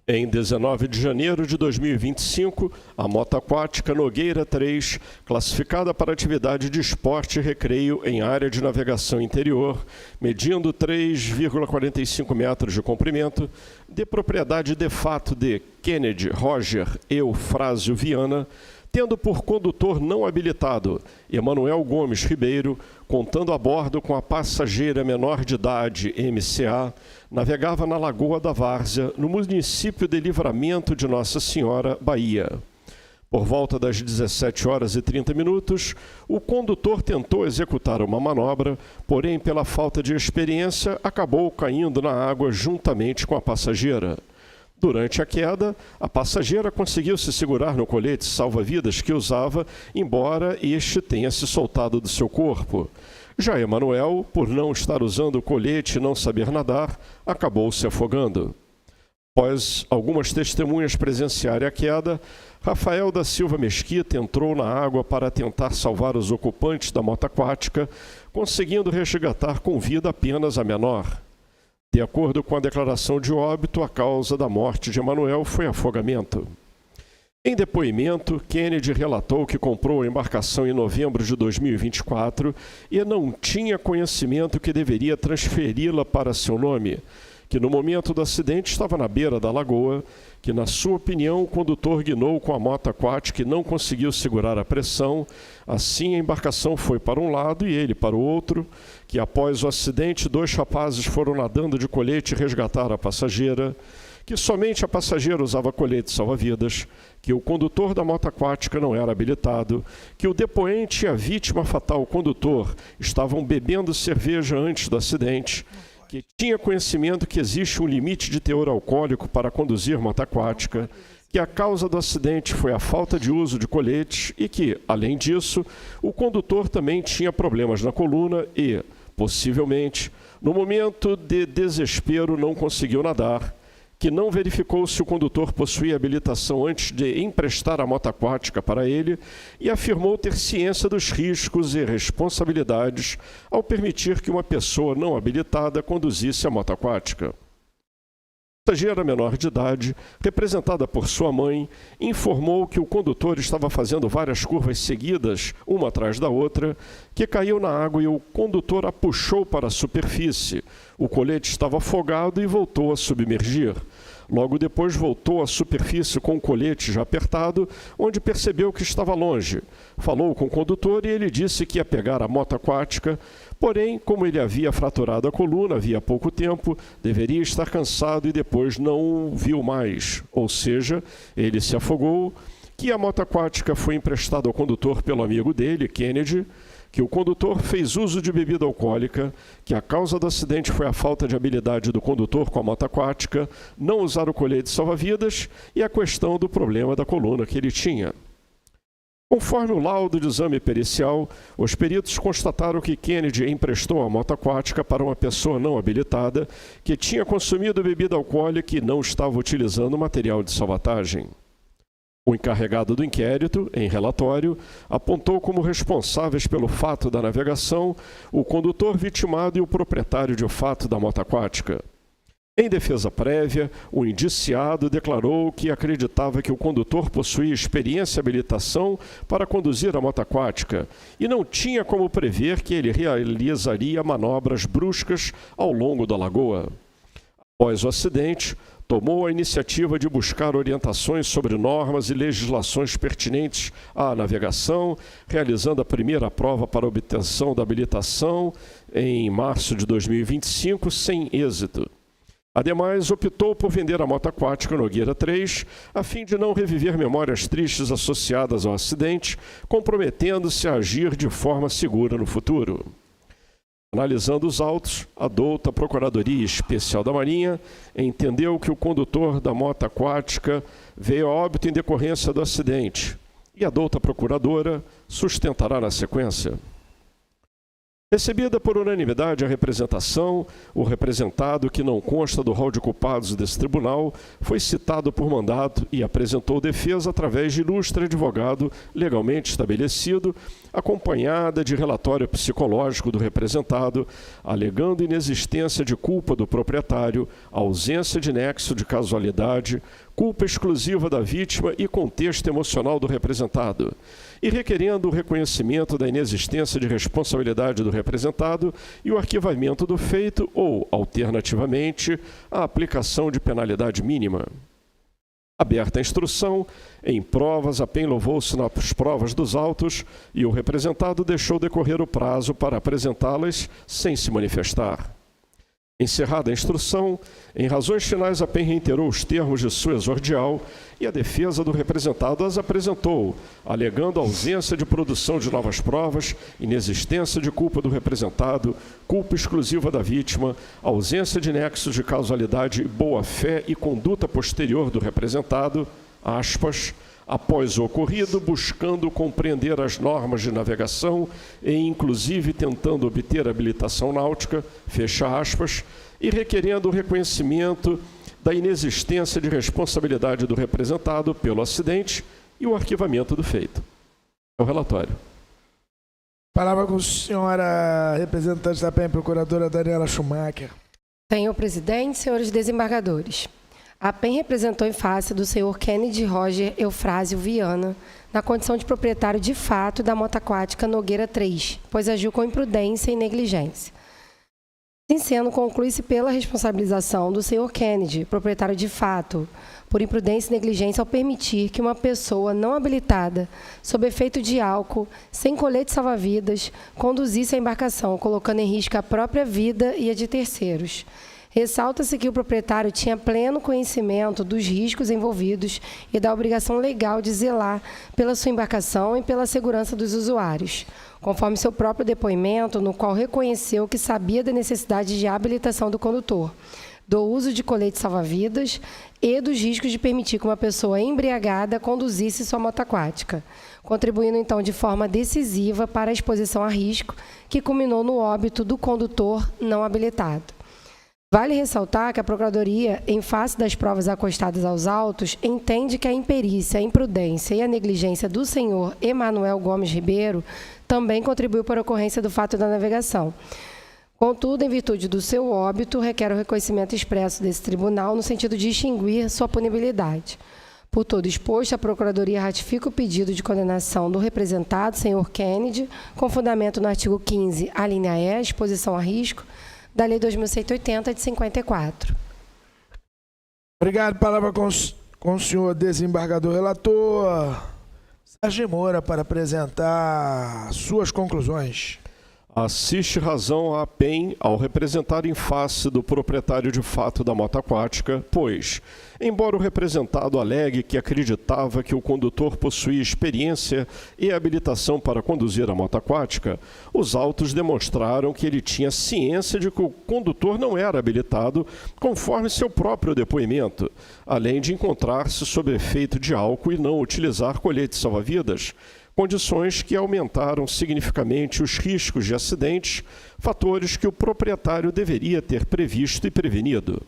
C: Em 19 de janeiro de 2025, a moto aquática Nogueira 3, classificada para atividade de esporte e recreio em área de navegação interior, medindo 3,45 metros de comprimento, de propriedade de fato de Kennedy Roger Eufrásio Viana, tendo por condutor não habilitado Emanuel Gomes Ribeiro, contando a bordo com a passageira menor de idade, MCA, navegava na Lagoa da Várzea, no município de Livramento de Nossa Senhora, Bahia. Por volta das 17 horas e 30 minutos, o condutor tentou executar uma manobra, porém, pela falta de experiência, acabou caindo na água juntamente com a passageira. Durante a queda, a passageira conseguiu se segurar no colete salva-vidas que usava, embora este tenha se soltado do seu corpo. Já Emanuel, por não estar usando o colete e não saber nadar, acabou se afogando. Após algumas testemunhas presenciarem a queda, Rafael da Silva Mesquita entrou na água para tentar salvar os ocupantes da moto aquática, conseguindo resgatar com vida apenas a menor. De acordo com a declaração de óbito, a causa da morte de Emanuel foi afogamento. Em depoimento, Kennedy relatou que comprou a embarcação em novembro de 2024 e não tinha conhecimento que deveria transferi-la para seu nome, que no momento do acidente estava na beira da lagoa, que na sua opinião o condutor guinou com a moto aquática e não conseguiu segurar a pressão, assim a embarcação foi para um lado e ele para o outro, que após o acidente 2 rapazes foram nadando de colete e resgataram a passageira, que somente a passageira usava colete salva-vidas, que o condutor da moto aquática não era habilitado, que o depoente e a vítima fatal, o condutor, estavam bebendo cerveja antes do acidente, que tinha conhecimento que existe um limite de teor alcoólico para conduzir moto aquática, que a causa do acidente foi a falta de uso de coletes e que, além disso, o condutor também tinha problemas na coluna e, possivelmente, no momento de desespero não conseguiu nadar, que não verificou se o condutor possuía habilitação antes de emprestar a moto aquática para ele e afirmou ter ciência dos riscos e responsabilidades ao permitir que uma pessoa não habilitada conduzisse a moto aquática. A passageira menor de idade, representada por sua mãe, informou que o condutor estava fazendo várias curvas seguidas, uma atrás da outra, que caiu na água e o condutor a puxou para a superfície. O colete estava afogado e voltou a submergir. Logo depois voltou à superfície com o colete já apertado, onde percebeu que estava longe. Falou com o condutor e ele disse que ia pegar a moto aquática, porém, como ele havia fraturado a coluna havia pouco tempo, deveria estar cansado e depois não viu mais. Ou seja, ele se afogou, que a moto aquática foi emprestada ao condutor pelo amigo dele, Kennedy, que o condutor fez uso de bebida alcoólica, que a causa do acidente foi a falta de habilidade do condutor com a moto aquática, não usar o colete salva-vidas e a questão do problema da coluna que ele tinha. Conforme o laudo de exame pericial, os peritos constataram que Kennedy emprestou a moto aquática para uma pessoa não habilitada que tinha consumido bebida alcoólica e não estava utilizando material de salvatagem. O encarregado do inquérito, em relatório, apontou como responsáveis pelo fato da navegação o condutor vitimado e o proprietário de fato da moto aquática. Em defesa prévia, o indiciado declarou que acreditava que o condutor possuía experiência e habilitação para conduzir a moto aquática e não tinha como prever que ele realizaria manobras bruscas ao longo da lagoa. Após o acidente, tomou a iniciativa de buscar orientações sobre normas e legislações pertinentes à navegação, realizando a primeira prova para obtenção da habilitação em março de 2025, sem êxito. Ademais, optou por vender a moto aquática Nogueira 3, a fim de não reviver memórias tristes associadas ao acidente, comprometendo-se a agir de forma segura no futuro. Analisando os autos, a douta Procuradoria Especial da Marinha entendeu que o condutor da moto aquática veio a óbito em decorrência do acidente e a douta Procuradora sustentará na sequência. Recebida por unanimidade a representação, o representado, que não consta do rol de culpados desse tribunal, foi citado por mandato e apresentou defesa através de ilustre advogado legalmente estabelecido, acompanhada de relatório psicológico do representado, alegando inexistência de culpa do proprietário, ausência de nexo de casualidade, culpa exclusiva da vítima e contexto emocional do representado, e requerendo o reconhecimento da inexistência de responsabilidade do representado e o arquivamento do feito ou, alternativamente, a aplicação de penalidade mínima. Aberta a instrução, em provas, a PEN louvou-se nas provas dos autos e o representado deixou decorrer o prazo para apresentá-las sem se manifestar. Encerrada a instrução, em razões finais a PEN reiterou os termos de sua exordial e a defesa do representado as apresentou, alegando ausência de produção de novas provas, inexistência de culpa do representado, culpa exclusiva da vítima, ausência de nexos de causalidade, boa-fé e conduta posterior do representado, aspas, após o ocorrido, buscando compreender as normas de navegação e, inclusive, tentando obter habilitação náutica, fecha aspas, e requerendo o reconhecimento da inexistência de responsabilidade do representado pelo acidente e o arquivamento do feito. É o relatório.
A: Palavra com a senhora representante da PEN, procuradora Daniela Schumacher.
D: Senhor presidente, senhores desembargadores. A PEN representou em face do senhor Kennedy Roger Eufrásio Viana na condição de proprietário de fato da moto aquática Nogueira 3, pois agiu com imprudência e negligência. Assim sendo, conclui-se pela responsabilização do senhor Kennedy, proprietário de fato, por imprudência e negligência ao permitir que uma pessoa não habilitada, sob efeito de álcool, sem colete salva-vidas, conduzisse a embarcação, colocando em risco a própria vida e a de terceiros. Ressalta-se que o proprietário tinha pleno conhecimento dos riscos envolvidos e da obrigação legal de zelar pela sua embarcação e pela segurança dos usuários, conforme seu próprio depoimento, no qual reconheceu que sabia da necessidade de habilitação do condutor, do uso de colete salva-vidas e dos riscos de permitir que uma pessoa embriagada conduzisse sua moto aquática, contribuindo então de forma decisiva para a exposição a risco, que culminou no óbito do condutor não habilitado. Vale ressaltar que a Procuradoria, em face das provas acostadas aos autos, entende que a imperícia, a imprudência e a negligência do senhor Emanuel Gomes Ribeiro também contribuiu para a ocorrência do fato da navegação. Contudo, em virtude do seu óbito, requer o reconhecimento expresso desse tribunal no sentido de extinguir sua punibilidade. Por todo exposto, a Procuradoria ratifica o pedido de condenação do representado, senhor Kennedy, com fundamento no artigo 15, a linha E, exposição a risco, da Lei 2.180, de 54.
A: Obrigado. Palavra com o senhor desembargador relator, Sérgio Moura, para apresentar suas conclusões.
C: Assiste razão à PEN ao representar em face do proprietário de fato da moto aquática, pois, embora o representado alegue que acreditava que o condutor possuía experiência e habilitação para conduzir a moto aquática, os autos demonstraram que ele tinha ciência de que o condutor não era habilitado, conforme seu próprio depoimento, além de encontrar-se sob efeito de álcool e não utilizar colete salva-vidas, condições que aumentaram significativamente os riscos de acidentes, fatores que o proprietário deveria ter previsto e prevenido.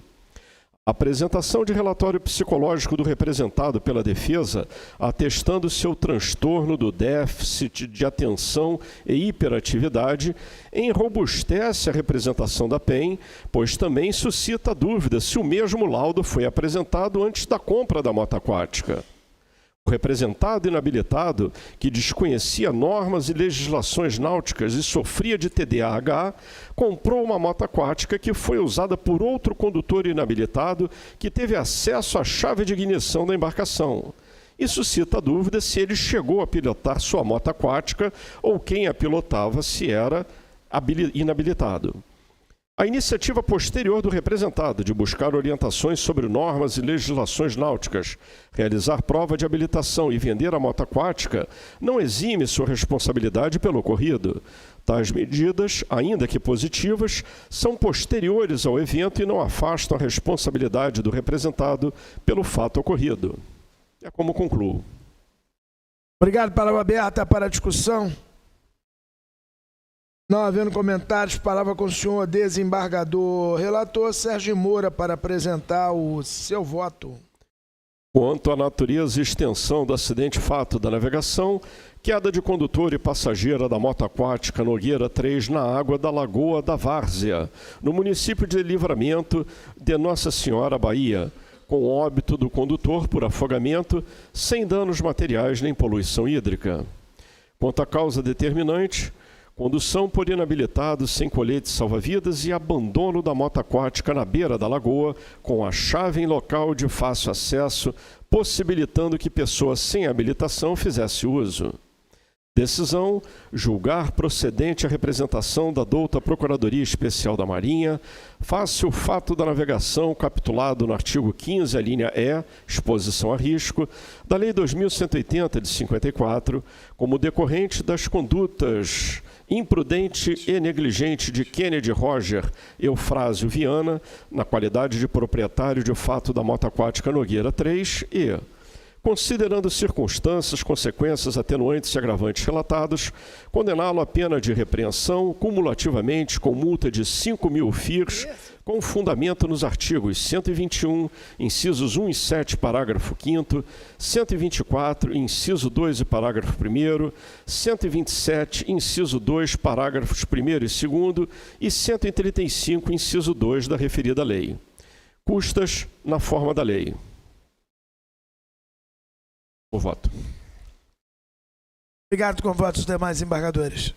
C: Apresentação de relatório psicológico do representado pela defesa, atestando seu transtorno do déficit de atenção e hiperatividade, enrobustece a representação da PEN, pois também suscita dúvida se o mesmo laudo foi apresentado antes da compra da moto aquática. O representado inabilitado, que desconhecia normas e legislações náuticas e sofria de TDAH, comprou uma moto aquática que foi usada por outro condutor inabilitado que teve acesso à chave de ignição da embarcação. Isso suscita a dúvida se ele chegou a pilotar sua moto aquática ou quem a pilotava se era inabilitado. A iniciativa posterior do representado de buscar orientações sobre normas e legislações náuticas, realizar prova de habilitação e vender a moto aquática não exime sua responsabilidade pelo ocorrido. Tais medidas, ainda que positivas, são posteriores ao evento e não afastam a responsabilidade do representado pelo fato ocorrido. É como concluo.
A: Obrigado. Palavra aberta para a discussão. Não havendo comentários, palavra com o senhor desembargador relator Sérgio Moura para apresentar o seu voto.
C: Quanto à natureza e extensão do acidente fato da navegação, queda de condutor e passageira da moto aquática Nogueira 3 na água da Lagoa da Várzea, no município de Livramento de Nossa Senhora, Bahia, com óbito do condutor por afogamento, sem danos materiais nem poluição hídrica. Quanto à causa determinante, condução por inabilitado sem colete salva-vidas e abandono da moto aquática na beira da lagoa, com a chave em local de fácil acesso, possibilitando que pessoa sem habilitação fizesse uso. Decisão: julgar procedente a representação da douta Procuradoria Especial da Marinha, face o fato da navegação capitulado no artigo 15, a linha E, exposição a risco, da Lei 2180 de 54, como decorrente das condutas imprudente e negligente de Kennedy Roger Eufrásio Viana, na qualidade de proprietário de fato da moto aquática Nogueira 3 e, considerando circunstâncias, consequências, atenuantes e agravantes relatados, condená-lo à pena de repreensão, cumulativamente com multa de 5.000 FIRs, com fundamento nos artigos 121, incisos 1 e 7, parágrafo 5º, 124, inciso 2 e parágrafo 1º, 127, inciso 2, parágrafos 1º e 2º e 135, inciso 2 da referida lei. Custas na forma da lei. O voto.
A: Obrigado. Com votos dos demais embargadores.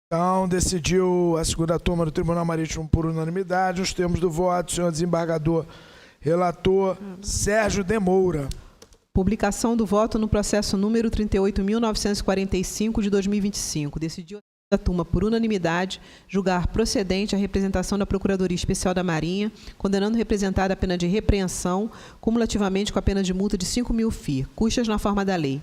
A: Então, decidiu a segunda turma do Tribunal Marítimo por unanimidade. Os termos do voto, senhor desembargador relator Sérgio de Moura.
B: Publicação do voto no processo número 38.945 de 2025. Decidiu a turma por unanimidade julgar procedente a representação da Procuradoria Especial da Marinha, condenando o representado à pena de repreensão, cumulativamente com a pena de multa de 5.000 FIR, custas na forma da lei.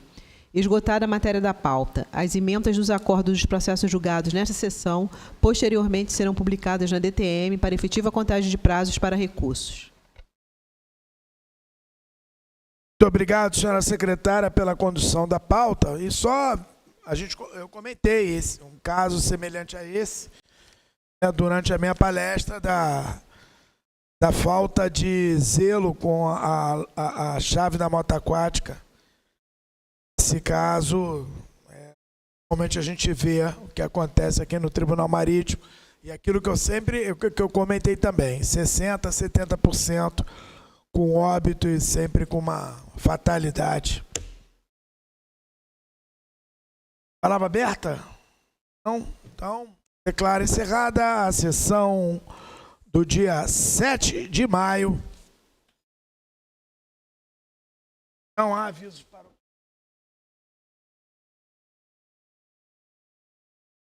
B: Esgotada a matéria da pauta, as emendas dos acordos dos processos julgados nesta sessão, posteriormente serão publicadas na DTM para efetiva contagem de prazos para recursos.
A: Muito obrigado, senhora secretária, pela condução da pauta. E só eu comentei um caso semelhante a esse durante a minha palestra da falta de zelo com a chave da moto aquática. Esse caso, normalmente a gente vê o que acontece aqui no Tribunal Marítimo e aquilo que eu comentei também, 60%, 70% com óbito e sempre com uma fatalidade. Palavra aberta? Não? Então, declaro encerrada a sessão do dia 7 de maio. Não há avisos para